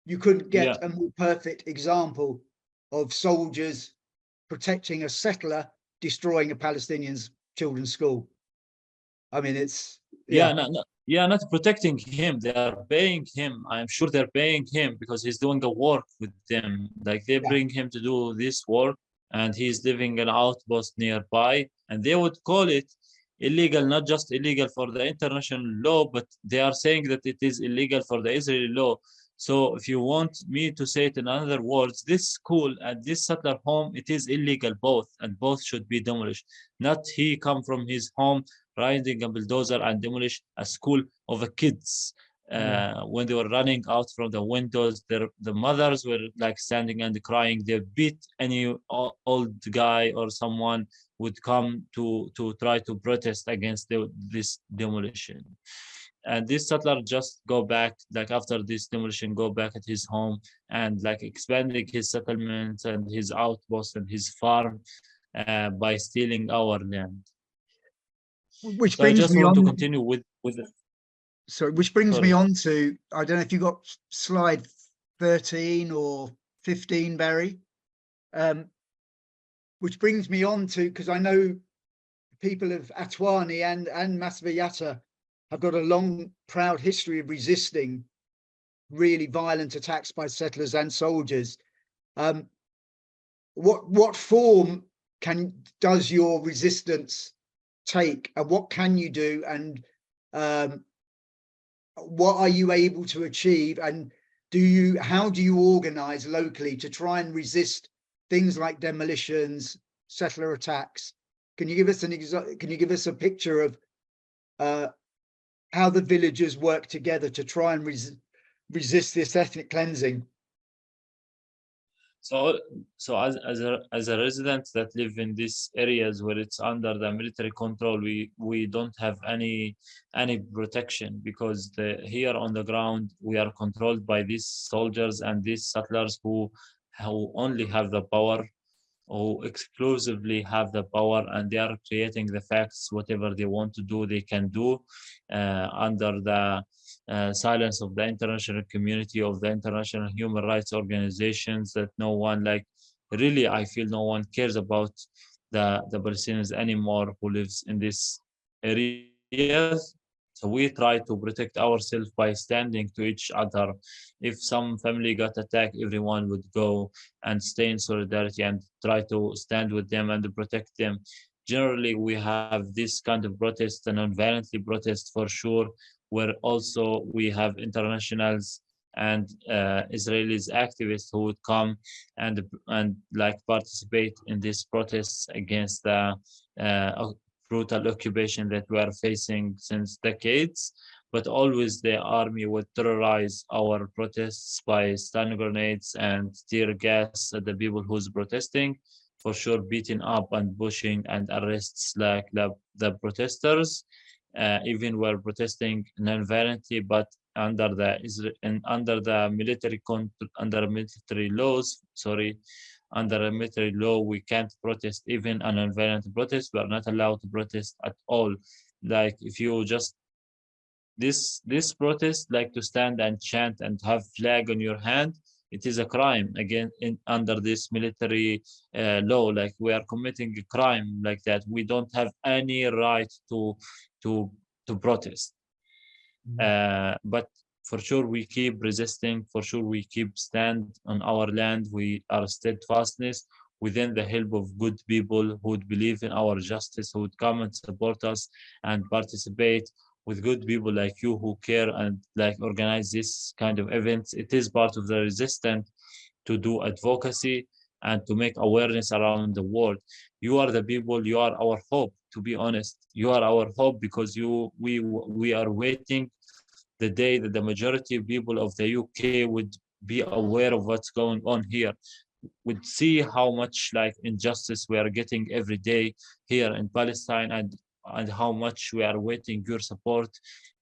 You couldn't get a more perfect example of soldiers protecting a settler destroying a Palestinian children's school. I mean, it's not protecting him. They are paying him. I'm sure they're paying him because he's doing the work with them. Like they bring him to do this work, and he's living in an outpost nearby, and they would call it illegal, not just illegal for the international law, but they are saying that it is illegal for the Israeli law. So if you want me to say it in other words, this school and this settler home, it is illegal both, and both should be demolished. Not he come from his home riding a bulldozer and demolish a school of kids. When they were running out from the windows, the mothers were like standing and crying. They beat any old guy or someone would come to try to protest against this demolition. And this settler just go back, like after this demolition, go back at his home and like expanding his settlements and his outpost and his farm by stealing our land. Which So I brings just me want to on. continue with it. So, which brings Sorry. me on to, I don't know if you got slide 13 or 15, Barry. Which brings me on to, because I know people of Atwani and Masafer Yatta have got a long, proud history of resisting really violent attacks by settlers and soldiers. What form does your resistance take, and what can you do, and what are you able to achieve, and how do you organize locally to try and resist things like demolitions, settler attacks? Can you give us a picture of how the villagers work together to try and resist this ethnic cleansing? So as a resident that live in these areas where it's under the military control, we don't have any protection, because here on the ground we are controlled by these soldiers and these settlers who only have the power, who exclusively have the power, and they are creating the facts. Whatever they want to do, they can do under the silence of the international community, of the international human rights organizations, that no one, like, really, I feel no one cares about the Palestinians anymore who lives in these areas. So we try to protect ourselves by standing to each other. If some family got attacked, everyone would go and stay in solidarity and try to stand with them and protect them. Generally, we have this kind of protest, and non-violently protest for sure, where also we have internationals and Israelis activists who would come and like participate in these protests against the brutal occupation that we are facing since decades. But always the army would terrorize our protests by stun grenades and tear gas at the people who's protesting, for sure beating up and pushing and arrests like the protesters, even were protesting non-violently, but under the military laws, under a military law, we can't protest even a non-violent protest. We are not allowed to protest at all. Like if you just this protest, like to stand and chant and have flag on your hand, it is a crime again under this military law. Like we are committing a crime like that. We don't have any right to protest. But for sure we keep resisting, for sure we keep stand on our land. We are steadfastness within the help of good people who would believe in our justice, who would come and support us and participate with good people like you who care and like organize this kind of events. It is part of the resistance to do advocacy and to make awareness around the world. You are the people, you are our hope, to be honest. You are our hope because we are waiting the day that the majority of people of the UK would be aware of what's going on here, would see how much like injustice we are getting every day here in Palestine, and how much we are waiting your support,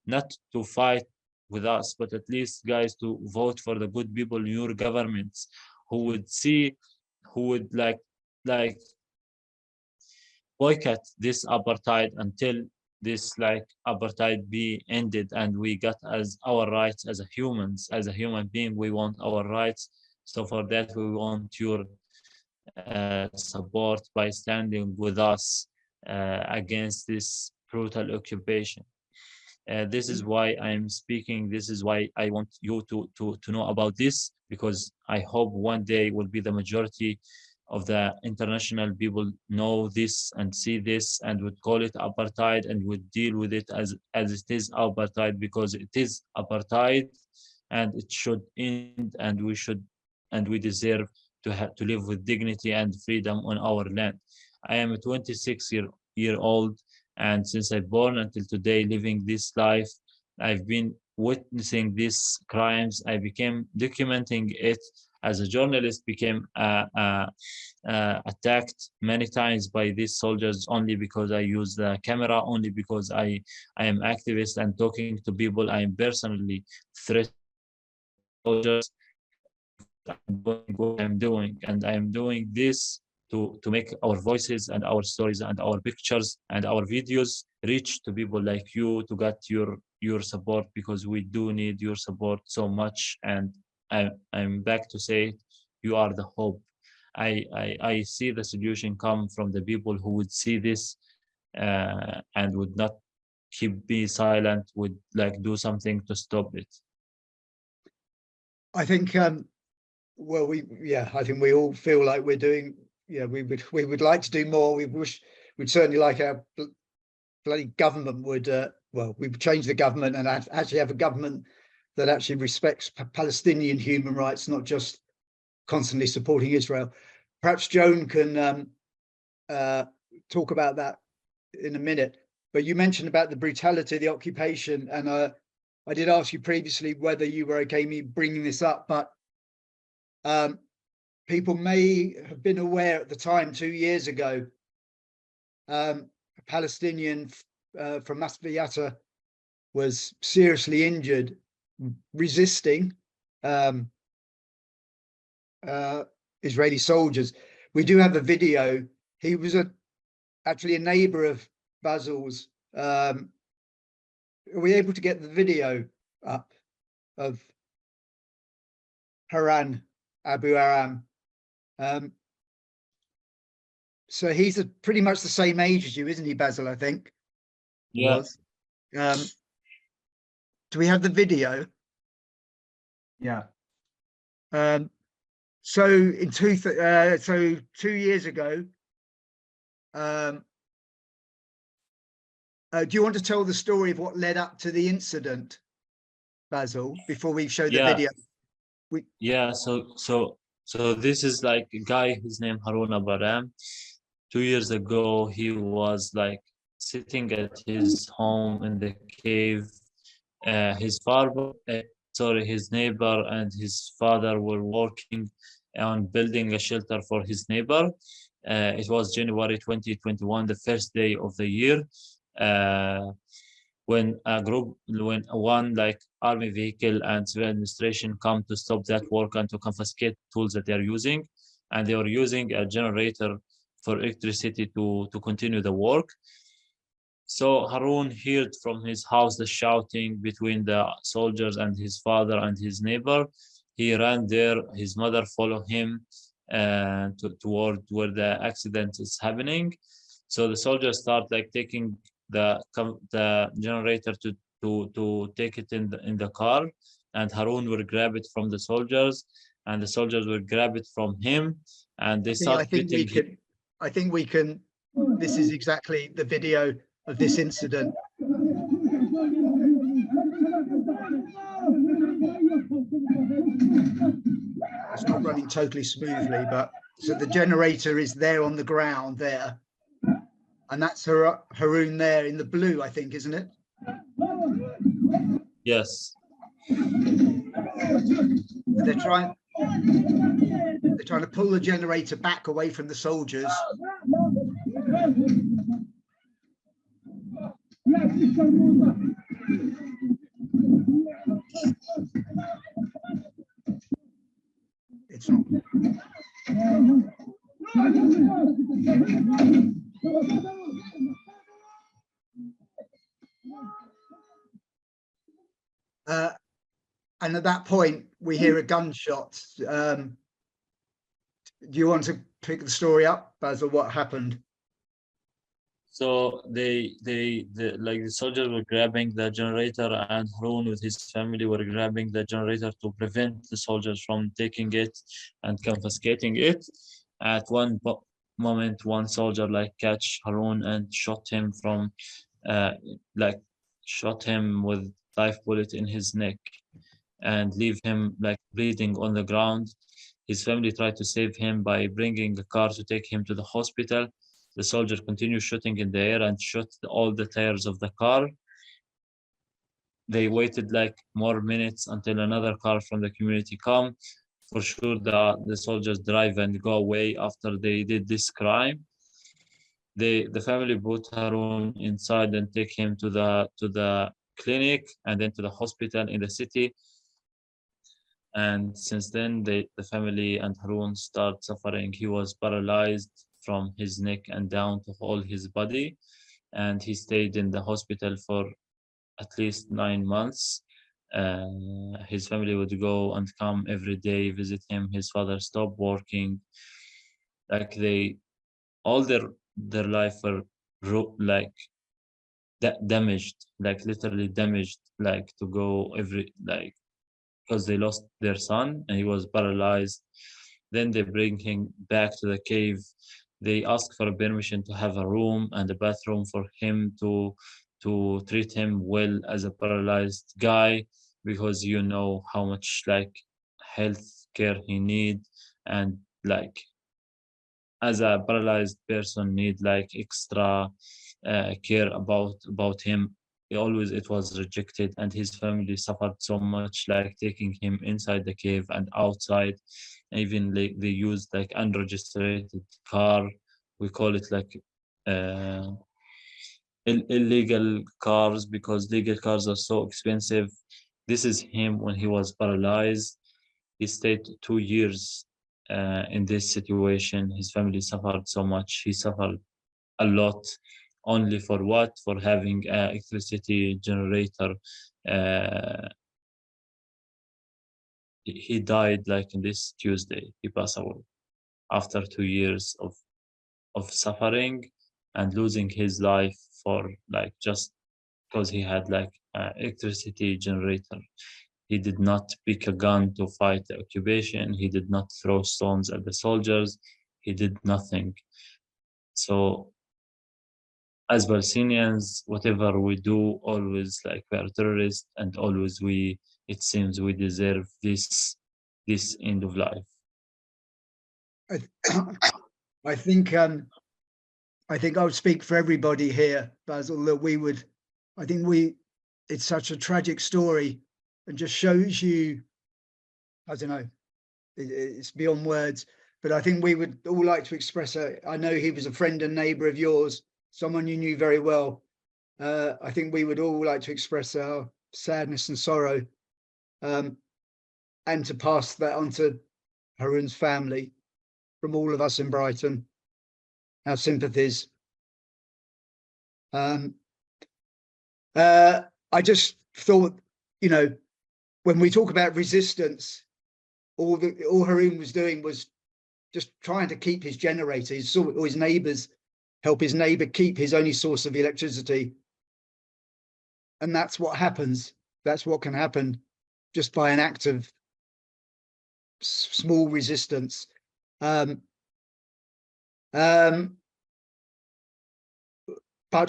not to fight with us, but at least guys to vote for the good people in your governments, who would see, who would like boycott this apartheid until this like apartheid be ended and we got as our rights as a humans, as a human being. We want our rights. So for that we want your support by standing with us against this brutal occupation. This is why I'm speaking. This is why I want you to know about this, because I hope one day will be the majority of the international people know this and see this and would call it apartheid and would deal with it as it is apartheid, because it is apartheid and it should end, and we deserve to live with dignity and freedom on our land. I am a 26-year old, and since I born until today living this life, I've been witnessing these crimes. I became documenting it as a journalist, became attacked many times by these soldiers only because I use the camera, only because I am activist and talking to people. I am personally threatened soldiers. I'm doing what I'm doing, and I am doing this to make our voices and our stories and our pictures and our videos reach to people like you, to get your support, because we do need your support so much. And I'm back to say, you are the hope. I see the solution come from the people who would see this and would not be silent, would like do something to stop it. I think well, I think we all feel like we're doing, we would like to do more. We'd certainly like our bloody government would we would change the government and actually have a government that actually respects Palestinian human rights, not just constantly supporting Israel. Perhaps Joan can talk about that in a minute. But you mentioned about the brutality of the occupation, and I did ask you previously whether you were okay me bringing this up, but people may have been aware at the time, 2 years ago, a Palestinian from Masafer Yatta was seriously injured resisting Israeli soldiers. We do have a video. He was actually a neighbor of Basel's. Are we able to get the video up of Haran Abu Aram? So he's pretty much the same age as you, isn't he, Basel? I think. Yeah. Do we have the video? Yeah. So in 2 years ago, do you want to tell the story of what led up to the incident, Basil, before we show the video? Yeah, so this is like a guy, his name Harun Abaram. 2 years ago, he was like sitting at his home in the cave. His neighbor and his father were working on building a shelter for his neighbor. It was January 2021, the first day of the year. When one like army vehicle and civil administration come to stop that work and to confiscate tools that they're using, and they were using a generator for electricity to continue the work. So Harun heard from his house the shouting between the soldiers and his father and his neighbor. He ran there. His mother followed him toward where the accident is happening. So the soldiers start like taking the generator to take it in the car, and Harun will grab it from the soldiers, and the soldiers will grab it from him, and they start beating him. I think we can. This is exactly the video of this incident. It's not running totally smoothly, but so the generator is there on the ground there, and that's Harun there in the blue, I think, isn't it? Yes. They're trying to pull the generator back away from the soldiers. It's not. And at that point, we hear a gunshot. Do you want to pick the story up, Basil? What happened? So the soldiers were grabbing the generator, and Harun with his family were grabbing the generator to prevent the soldiers from taking it and confiscating it. At one moment, one soldier like catch Harun and shot him from shot him with live bullet in his neck and leave him like bleeding on the ground. His family tried to save him by bringing a car to take him to the hospital. The soldier continued shooting in the air and shot all the tires of the car. They waited like more minutes until another car from the community come. For sure, the soldiers drive and go away after they did this crime. The family put Harun inside and take him to the clinic and then to the hospital in the city. And since then, the family and Harun start suffering. He was paralyzed from his neck and down to all his body, and he stayed in the hospital for at least 9 months. His family would go and come every day, visit him. His father stopped working. Like all their life were like damaged, like literally damaged, like to go because they lost their son and he was paralyzed. Then they bring him back to the cave. They ask for permission to have a room and a bathroom for him to treat him well as a paralyzed guy, because you know how much like health care he need, and like as a paralyzed person need like extra care about him. It was rejected, and his family suffered so much, like taking him inside the cave and outside. Even like they used like unregistered car. We call it like illegal cars, because legal cars are so expensive. This is him when he was paralyzed. He stayed 2 years in this situation. His family suffered so much. He suffered a lot. Only for what? For having an electricity generator. He died like in this Tuesday. He passed away after 2 years of suffering and losing his life for like just because he had like electricity generator. He did not pick a gun to fight the occupation. He did not throw stones at the soldiers. He did nothing. So as Palestinians, whatever we do, always like we are terrorists, and always it seems we deserve this end of life. I think I would speak for everybody here, Basil, that it's such a tragic story and just shows you, I don't know, it's beyond words, but I think we would all like to express I know he was a friend and neighbour of yours, someone you knew very well. I think we would all like to express our sadness and sorrow, and to pass that on to Haroon's family from all of us in Brighton, our sympathies. I just thought, when we talk about resistance, all Haroon was doing was just trying to keep his generator, or his neighbours, help his neighbour keep his only source of electricity. And that's what happens. That's what can happen just by an act of small resistance. But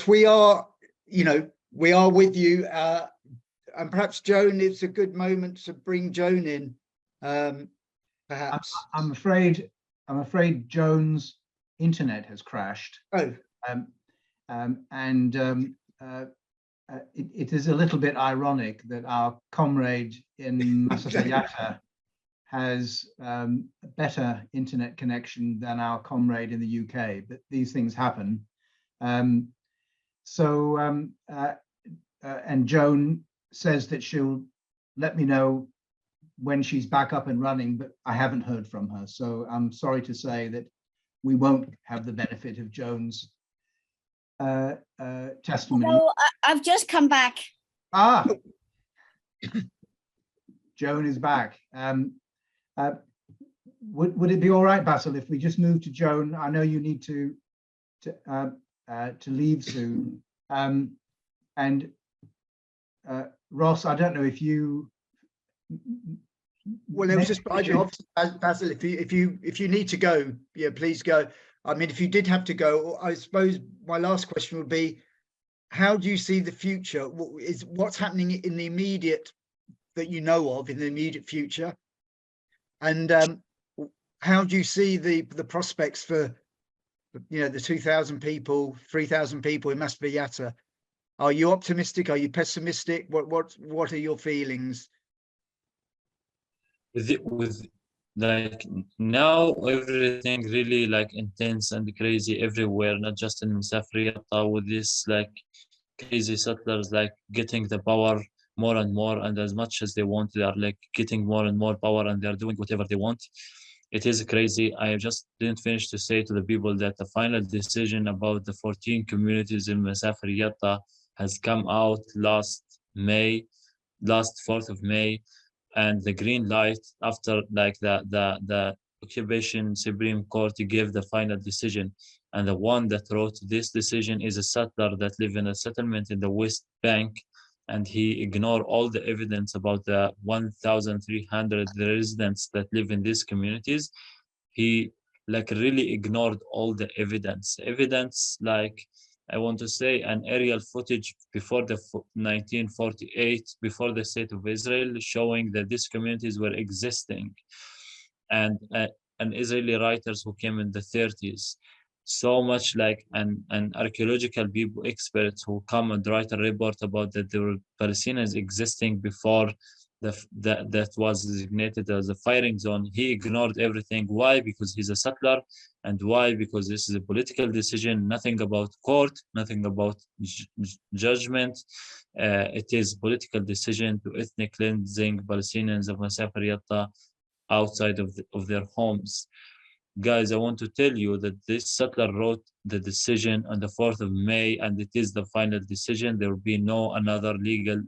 we are with you. And perhaps Joan, it's a good moment to bring Joan in. Perhaps I'm afraid Joan's internet has crashed. Oh. It is a little bit ironic that our comrade in Masafer Yatta has a better internet connection than our comrade in the UK, but these things happen. And Joan says that she'll let me know when she's back up and running, but I haven't heard from her. So I'm sorry to say that we won't have the benefit of Joan's testimony. No, I've just come back. Ah, Joan is back. Would it be all right, Basil, if we just move to Joan? I know you need to leave soon. And Ross, I don't know if you. Well, it was just Basil. If you need to go, yeah, please go. I mean, if you did have to go, I suppose my last question would be, how do you see the future? What's happening in the immediate that you know of in the immediate future? And how do you see the prospects for, the 2,000 people, 3,000 people in Masafer Yatta? Are you optimistic? Are you pessimistic? What are your feelings? With like now everything really like intense and crazy everywhere, not just in Masafer Yatta, with this like crazy settlers like getting the power more and more, and as much as they want, they are like getting more and more power, and they're doing whatever they want. It is crazy. I just didn't finish to say to the people that the final decision about the 14 communities in Masafer Yatta has come out last 4th of May, and the green light after like the occupation Supreme Court gave the final decision. And the one that wrote this decision is a settler that live in a settlement in the West Bank, and he ignored all the evidence about the 1,300 residents that live in these communities. He like really ignored all the evidence like, I want to say, an aerial footage before the 1948, before the state of Israel, showing that these communities were existing, and Israeli writers who came in the 30s. So much like an archaeological people, experts who come and write a report about that there were Palestinians existing before that was designated as a firing zone. He ignored everything. Why? Because he's a settler. And why? Because this is a political decision, nothing about court, nothing about judgment. It is a political decision to ethnic cleansing Palestinians of Masafer Yatta outside of their homes. Guys, I want to tell you that this settler wrote the decision on the 4th of May, and it is the final decision. There will be no another legal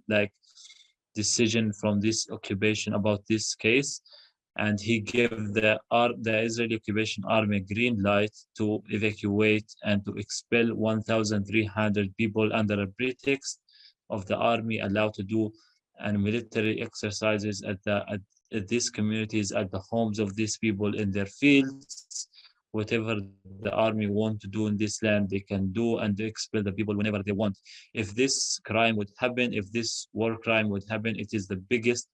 decision from this occupation about this case. And he gave the Israeli occupation army green light to evacuate and to expel 1,300 people under a pretext of the army allowed to do and military exercises at these communities, at the homes of these people, in their fields. Whatever the army want to do in this land, they can do, and they expel the people whenever they want. If this crime would happen, if this war crime would happen, it is the biggest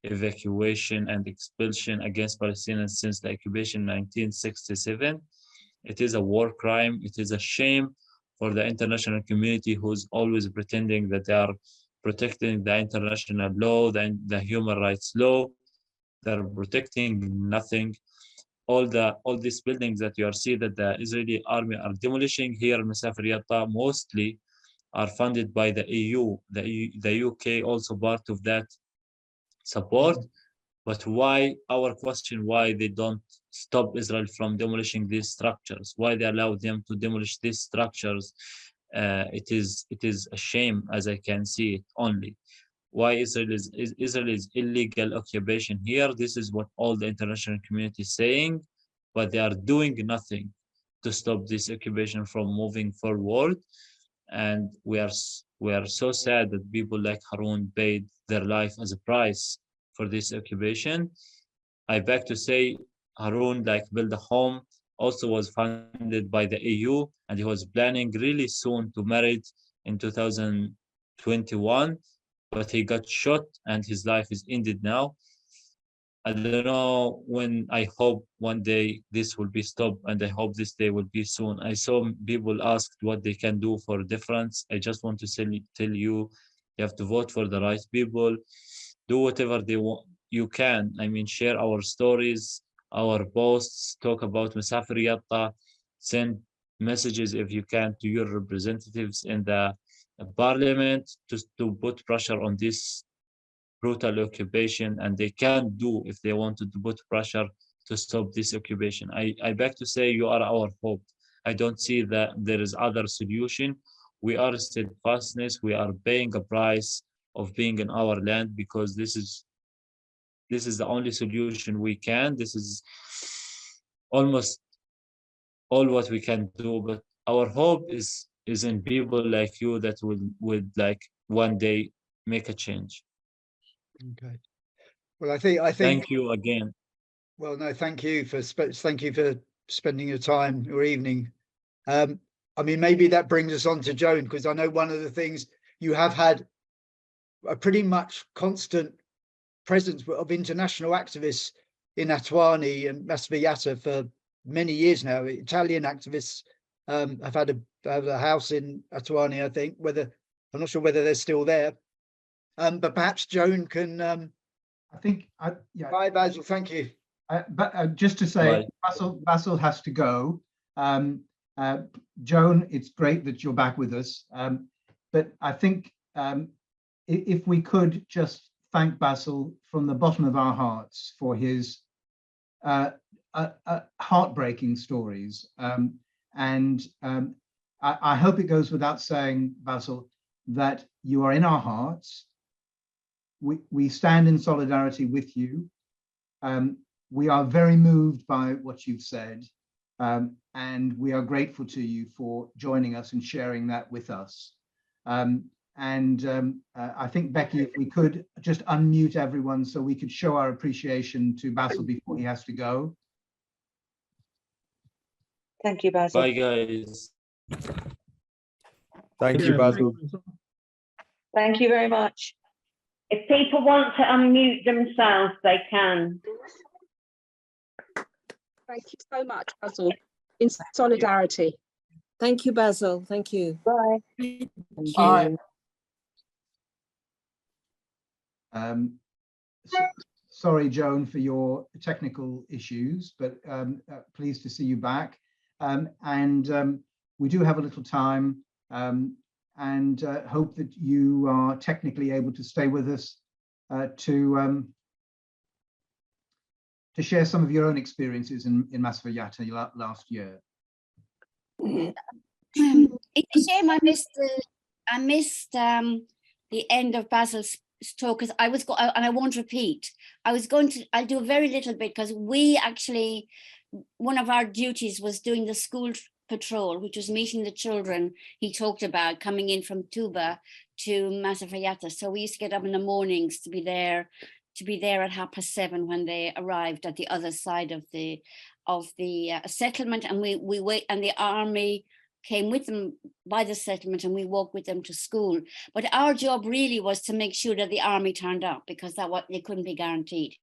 evacuation and expulsion against Palestinians since the occupation in 1967. It is a war crime. It is a shame for the international community, who's always pretending that they are protecting the international law, the human rights law. They're protecting nothing. All these buildings that you are seeing that the Israeli army are demolishing here in Masafer Yatta mostly are funded by the EU. The UK also part of that support. But why, our question, why they don't stop Israel from demolishing these structures? Why they allow them to demolish these structures? It is a shame, as I can see it only. Why Israel's illegal occupation here? This is what all the international community is saying, but they are doing nothing to stop this occupation from moving forward. And we are so sad that people like Harun paid their life as a price for this occupation. I beg to say, Harun, like, build a home, also was funded by the EU, and he was planning really soon to marry in 2021. But he got shot and his life is ended now. I don't know when. I hope one day this will be stopped, and I hope this day will be soon. I saw people asked what they can do for difference. I just want to tell you, you have to vote for the right people. Do whatever they want. You can. I mean, share our stories, our posts, talk about Masafer Yatta, send messages if you can to your representatives in the parliament to put pressure on this brutal occupation, and they can do if they wanted to put pressure to stop this occupation. I beg to say, you are our hope. I don't see that there is other solution. We are steadfastness. We are paying a price of being in our land, because this is the only solution we can. This is almost all what we can do, but our hope is in people like you that would like one day make a change. Okay. Well, I think. Thank you again. Well, no, thank you for spending your time, your evening. I mean, maybe that brings us on to Joan, because I know one of the things you have had a pretty much constant presence of international activists in Atwani and Masafer Yatta for many years now. Italian activists have had a house in Atwani, I think. I'm not sure whether they're still there. But perhaps Joan can. I think. Yeah. Bye, Basil. Thank you. But just to say, Basel has to go. Joan, it's great that you're back with us. But I think if we could just thank Basel from the bottom of our hearts for his heartbreaking stories. And I hope it goes without saying, Basel, that you are in our hearts. We stand in solidarity with you. We are very moved by what you've said, and we are grateful to you for joining us and sharing that with us. I think, Becky, if we could just unmute everyone so we could show our appreciation to Basel before he has to go. Thank you, Basil. Bye, guys. Thank you, Basil. Thank you very much. If people want to unmute themselves, they can. Thank you so much, Basil. In solidarity. Thank you, Basil. Thank you. Bye. Bye. Sorry, Joan, for your technical issues, but pleased to see you back. We do have a little time, and hope that you are technically able to stay with us to share some of your own experiences in Masafer Yatta last year. It's a shame I missed the end of Basil's talk, because and I won't repeat. I'll do a very little bit, because we actually, one of our duties was doing the school patrol, which was meeting the children he talked about coming in from Tuba to Masafer Yatta. So we used to get up in the mornings to be there at 7:30 when they arrived at the other side of the settlement, and we wait, and the army came with them by the settlement, and we walked with them to school. But our job really was to make sure that the army turned up, because they couldn't be guaranteed.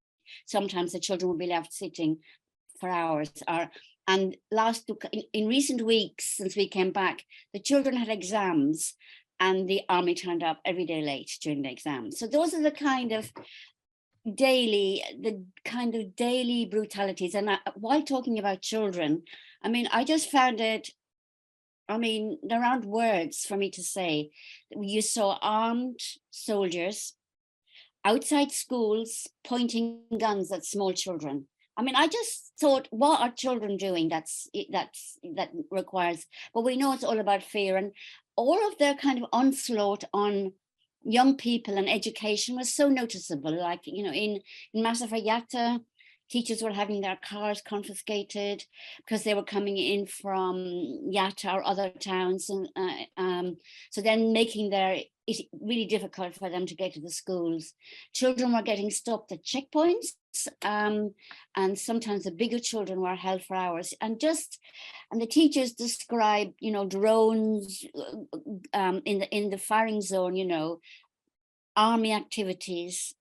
Sometimes the children would be left sitting for hours. And in recent weeks, since we came back, the children had exams, and the army turned up every day late during the exams. So those are the kind of daily brutalities. And while talking about children, I mean, I just found it, there aren't words for me to say. You saw armed soldiers outside schools pointing guns at small children. I mean, I just thought, what are children doing that requires, but we know it's all about fear, and all of their kind of onslaught on young people and education was so noticeable. Like, in Masafer Yatta, teachers were having their cars confiscated because they were coming in from Yatta or other towns, and so then making it really difficult for them to get to the schools. Children were getting stopped at checkpoints, and sometimes the bigger children were held for hours. And the teachers describe, drones in the firing zone, army activities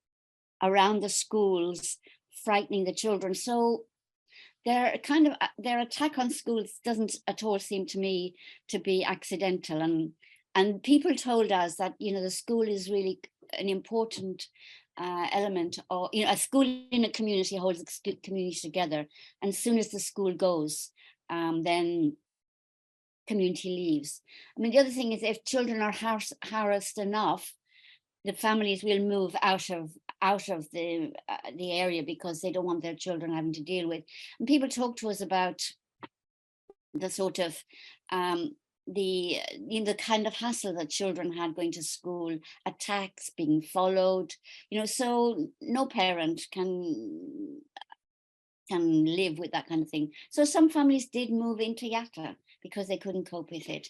around the schools, frightening the children. So their attack on schools doesn't at all seem to me to be accidental. And people told us that, the school is really an important element, or, a school in a community holds the community together. And as soon as the school goes, then community leaves. I mean, the other thing is, if children are harassed enough, the families will move out of the area, because they don't want their children having to deal with. And people talk to us about the sort of the kind of hassle that children had going to school, attacks, being followed, so no parent can live with that kind of thing. So some families did move into Yatta because they couldn't cope with it.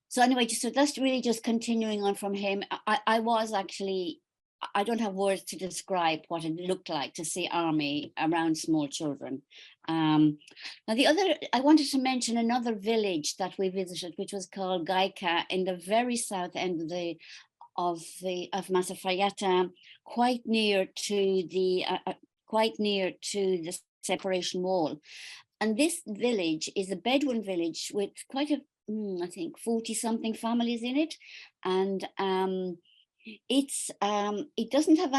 So anyway, so that's really just continuing on from him. I don't have words to describe what it looked like to see army around small children. Now I wanted to mention another village that we visited, which was called Gaika, in the very south end of Masafer Yatta, quite near to the separation wall. And this village is a Bedouin village with quite I think 40 something families in it, and it doesn't have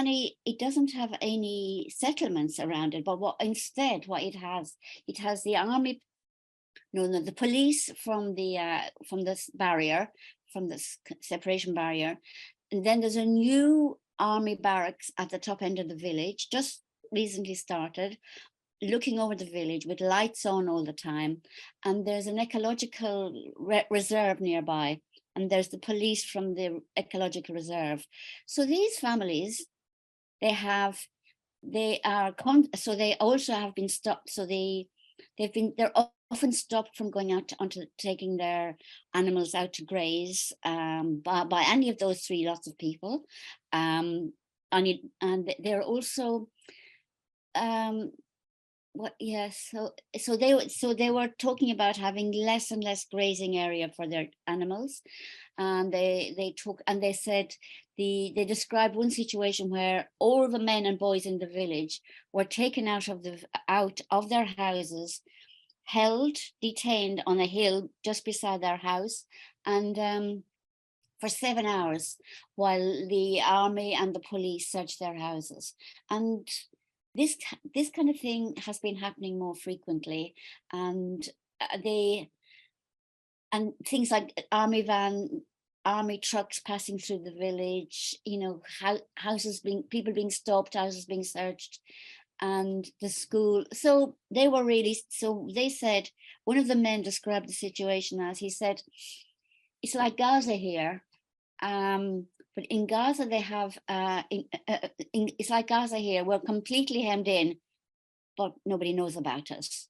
any settlements around it. But what it has the army, the police from this barrier, from this separation barrier, and then there's a new army barracks at the top end of the village, just recently started, looking over the village with lights on all the time. And there's an ecological reserve nearby, and there's the police from the ecological reserve. So these families, they also have been stopped. So they're often stopped from going out onto taking their animals out to graze by any of those three lots of people. And they're also so they were talking about having less and less grazing area for their animals, and they said they described one situation where all the men and boys in the village were taken out of their houses, detained on a hill just beside their house, and for 7 hours while the army and the police searched their houses. And this kind of thing has been happening more frequently, and things like army trucks passing through the village, people being stopped, houses being searched, and the school. So they said, one of the men described the situation as, he said, it's like Gaza here. But in Gaza, they have, it's like Gaza here, we're completely hemmed in, but nobody knows about us.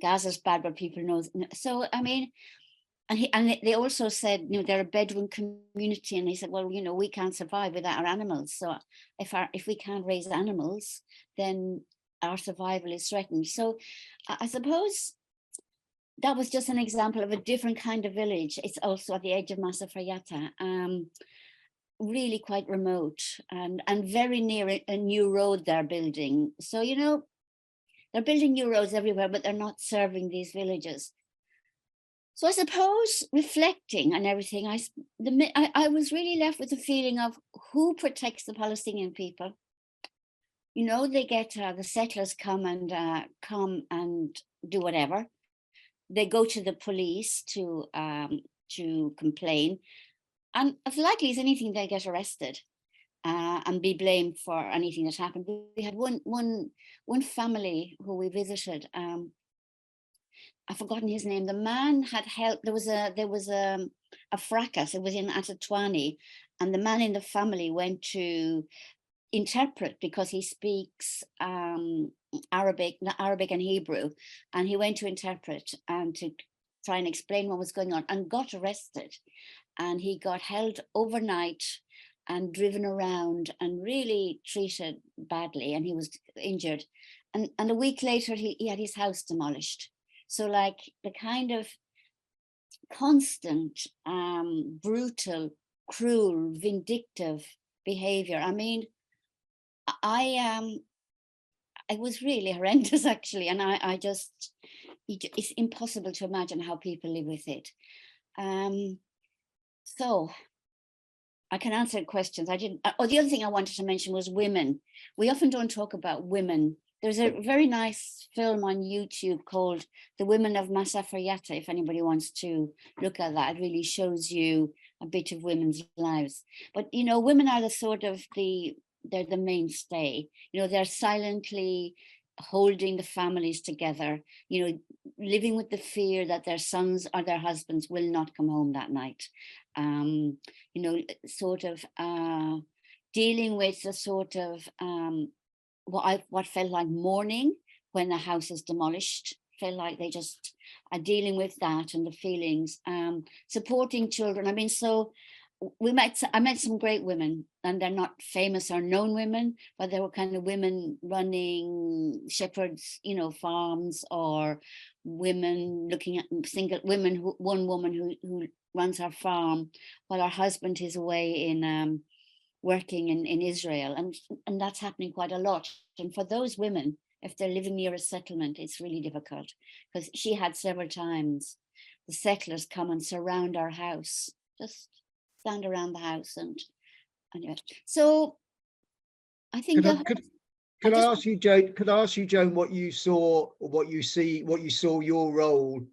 Gaza's bad, but people know. So, I mean, they also said, you know, they're a Bedouin community, and they said, well, you know, we can't survive without our animals. So if we can't raise animals, then our survival is threatened. So I suppose that was just an example of a different kind of village. It's also at the edge of Masafer Yatta, really quite remote and very near a new road they're building. So, you know, they're building new roads everywhere, but they're not serving these villages. So I suppose reflecting on everything, I was really left with the feeling of who protects the Palestinian people. You know, they get the settlers come and do whatever. They go to the police to complain, and as likely as anything, they get arrested and be blamed for anything that happened. We had one family who we visited. I've forgotten his name. The man had helped. There was a fracas. It was in Atatwani, and the man in the family went to interpret because he speaks Arabic and Hebrew, and he went to interpret and to try and explain what was going on, and got arrested, and he got held overnight and driven around and really treated badly, and he was injured, and a week later he had his house demolished. So like the kind of constant, brutal, cruel, vindictive behavior. I mean, it was really horrendous actually. And I just, it's impossible to imagine how people live with it. So I can answer questions. The other thing I wanted to mention was women. We often don't talk about women. There's a very nice film on YouTube called The Women of Masafer Yatta, if anybody wants to look at that. It really shows you a bit of women's lives. But, you know, women are they're the mainstay. You know, they're silently holding the families together, you know, living with the fear that their sons or their husbands will not come home that night. You know, sort of dealing with the sort of, what felt like mourning when the house is demolished. Felt like they just are dealing with that and the feelings, supporting children. I mean, so I met some great women, and they're not famous or known women, but they were kind of women running shepherds, you know, farms, or women looking at single women. One woman who runs her farm while her husband is away in working in Israel, and that's happening quite a lot. And for those women, if they're living near a settlement, it's really difficult, because she had several times the settlers come and surround our house, just stand around the house, and anyway. So I think could I ask you, Joan? Could I ask you, Joan, what you saw, or what you saw your role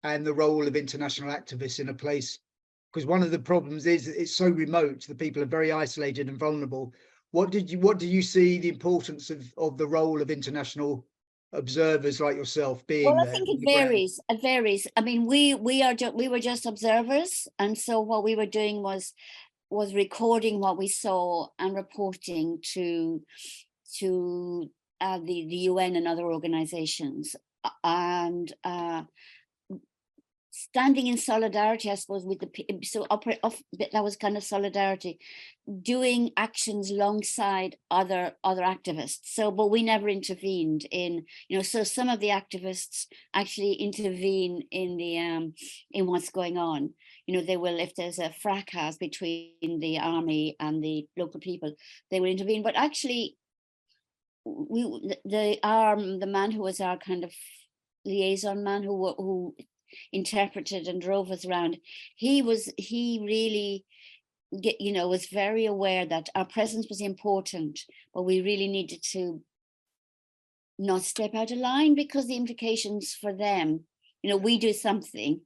and the role of international activists in a place? Because one of the problems is it's so remote, the people are very isolated and vulnerable. What do you see the importance of the role of international observers like yourself being well, I there? think it varies. It varies. I mean, we were just observers, and so what we were doing was recording what we saw and reporting to the UN and other organizations, and standing in solidarity, I suppose, with the people. So that was kind of solidarity, doing actions alongside other activists. So, but we never intervened in, you know, so some of the activists actually intervene in the in what's going on. You know, they will, if there's a fracas between the army and the local people, they will intervene. But actually, the man who was our kind of liaison man, who interpreted and drove us around, he really, you know, was very aware that our presence was important, but we really needed to not step out of line, because the implications for them, you know, we do something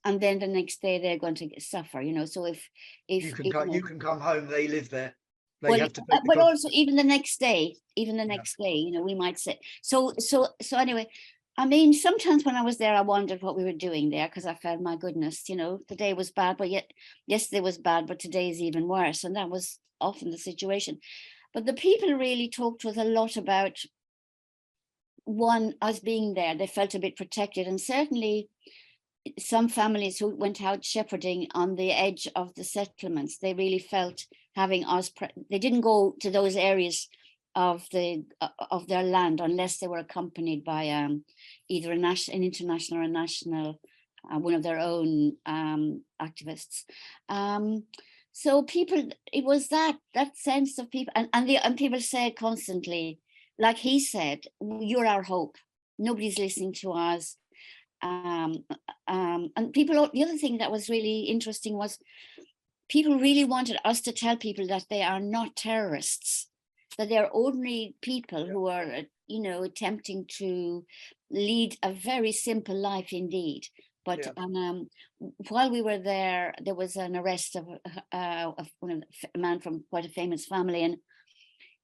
and then the next day they're going to suffer, you know. So if you can come home, they live there. They well, have to but also even the next day, you know, we might say so anyway. I mean, sometimes when I was there, I wondered what we were doing there, because I felt, my goodness, you know, the day was bad, but yet yesterday was bad, but today is even worse. And that was often the situation. But the people really talked to us a lot about, one, us being there. They felt a bit protected. And certainly some families who went out shepherding on the edge of the settlements, they really felt having us, they didn't go to those areas of their land unless they were accompanied by either an international or a national, one of their own activists. So people, it was that sense of people, and people say constantly, like he said, you're our hope. Nobody's listening to us. And people, the other thing that was really interesting was people really wanted us to tell people that they are not terrorists, that they're ordinary people who are, you know, attempting to lead a very simple life indeed. But while we were there, there was an arrest of a man from quite a famous family. And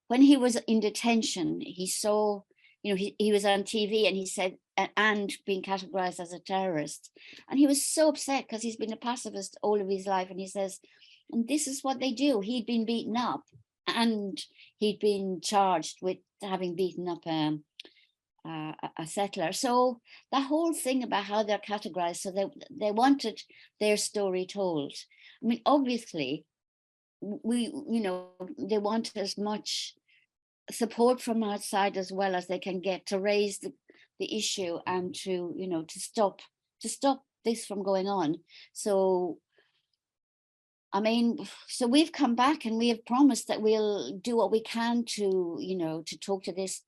when he was in detention, he saw, you know, he was on TV and he said, and being categorized as a terrorist. And he was so upset because he's been a pacifist all of his life. And he says, and this is what they do. He'd been beaten up and he'd been charged with having beaten up a settler. So the whole thing about how they're categorized, so they wanted their story told. I mean, obviously, you know, they want as much support from outside as well as they can get to raise the issue and to, you know, to stop this from going on. So I mean, so we've come back and we have promised that we'll do what we can to, you know, to talk to this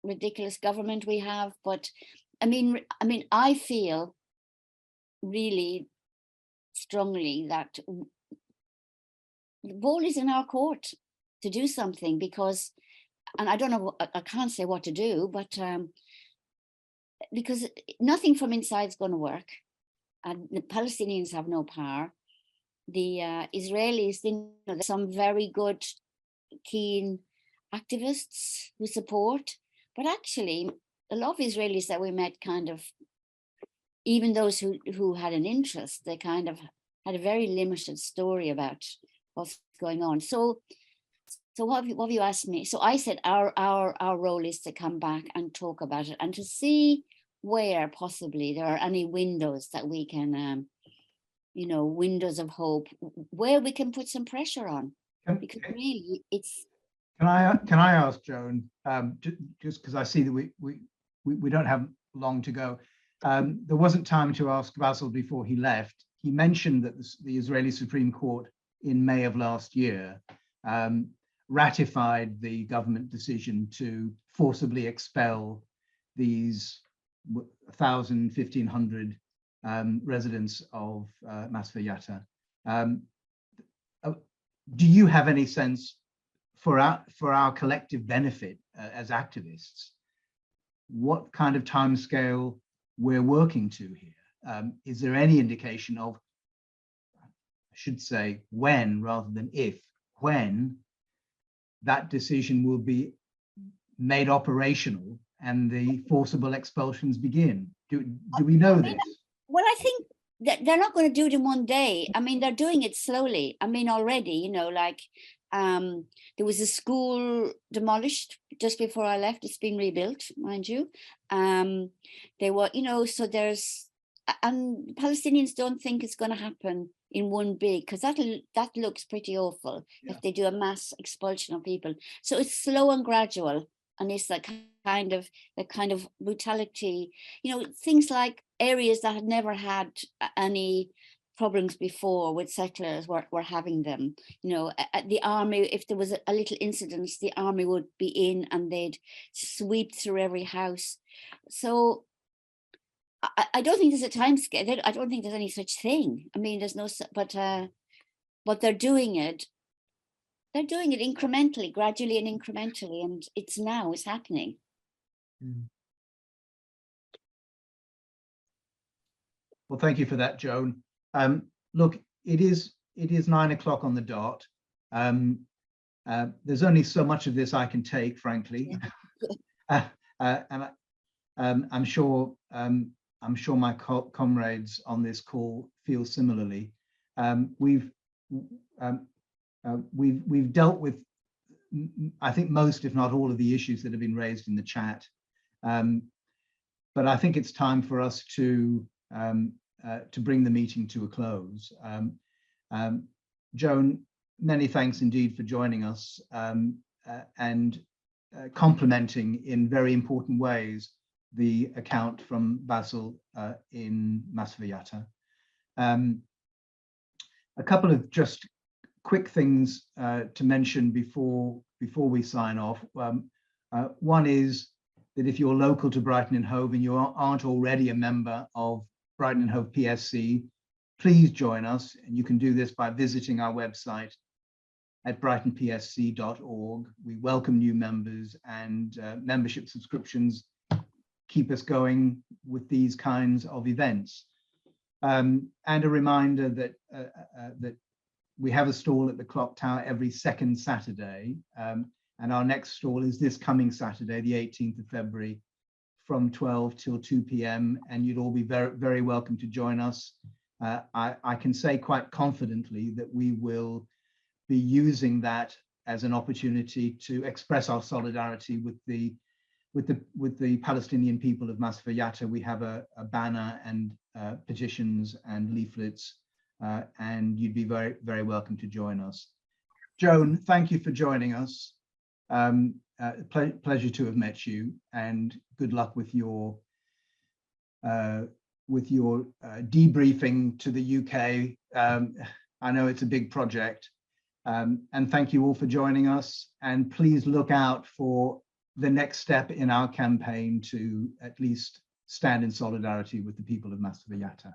ridiculous government we have. But I mean, I feel really strongly that the ball is in our court to do something, because, and I don't know, I can't say what to do, but because nothing from inside is going to work, and the Palestinians have no power. The Israelis, you know, there's some very good, keen activists who support, but actually a lot of Israelis that we met kind of, even those who had an interest, they kind of had a very limited story about what's going on. So what have you asked me? So I said our role is to come back and talk about it and to see where possibly there are any windows that we can, you know, windows of hope where we can put some pressure on, because really it's. Can I ask Joan, just because I see that we don't have long to go. There wasn't time to ask Basel before he left. He mentioned that the Israeli Supreme Court in May of last year ratified the government decision to forcibly expel these 1,000, 1,500 residents of Masafer Yatta. Do you have any sense for our collective benefit as activists, what kind of timescale we're working to here? Is there any indication of, I should say when rather than if, when that decision will be made operational and the forcible expulsions begin? Do we know this? Well, I think that they're not going to do it in one day. I mean, they're doing it slowly. I mean, already, you know, like there was a school demolished just before I left. It's been rebuilt, mind you. They were, you know, so there's, and Palestinians don't think it's going to happen in one big, because that looks pretty awful if they do a mass expulsion of people. So it's slow and gradual, and it's that kind of brutality, you know, things like areas that had never had any problems before with settlers were having them. You know, the army, if there was a little incident, the army would be in and they'd sweep through every house. So I don't think there's a time scale. I don't think there's any such thing. I mean, there's no, but they're doing it. They're doing it incrementally, gradually and incrementally, and it's happening. Well, thank you for that, Joan. Look, it is 9 o'clock on the dot. There's only so much of this I can take, frankly, and I'm sure my comrades on this call feel similarly. We've dealt with, I think, most, if not all, of the issues that have been raised in the chat. But I think it's time for us to to bring the meeting to a close. Joan, many thanks indeed for joining us and complementing in very important ways the account from Basel in Masafer Yatta. A couple of just quick things to mention before we sign off. One is that if you're local to Brighton and Hove and you aren't already a member of Brighton and Hove PSC, please join us, and you can do this by visiting our website at brightonpsc.org. We welcome new members, and membership subscriptions keep us going with these kinds of events. And a reminder that that we have a stall at the Clock Tower every second Saturday, and our next stall is this coming Saturday, the 18th of February, from 12 till 2 p.m. and you'd all be very, very welcome to join us. I can say quite confidently that we will be using that as an opportunity to express our solidarity with the Palestinian people of Masafer Yatta. We have a banner and petitions and leaflets, and you'd be very, very welcome to join us. Joan, thank you for joining us. Pleasure to have met you, and good luck with your debriefing to the UK. I know it's a big project, and thank you all for joining us, and please look out for the next step in our campaign to at least stand in solidarity with the people of Masafer Yatta.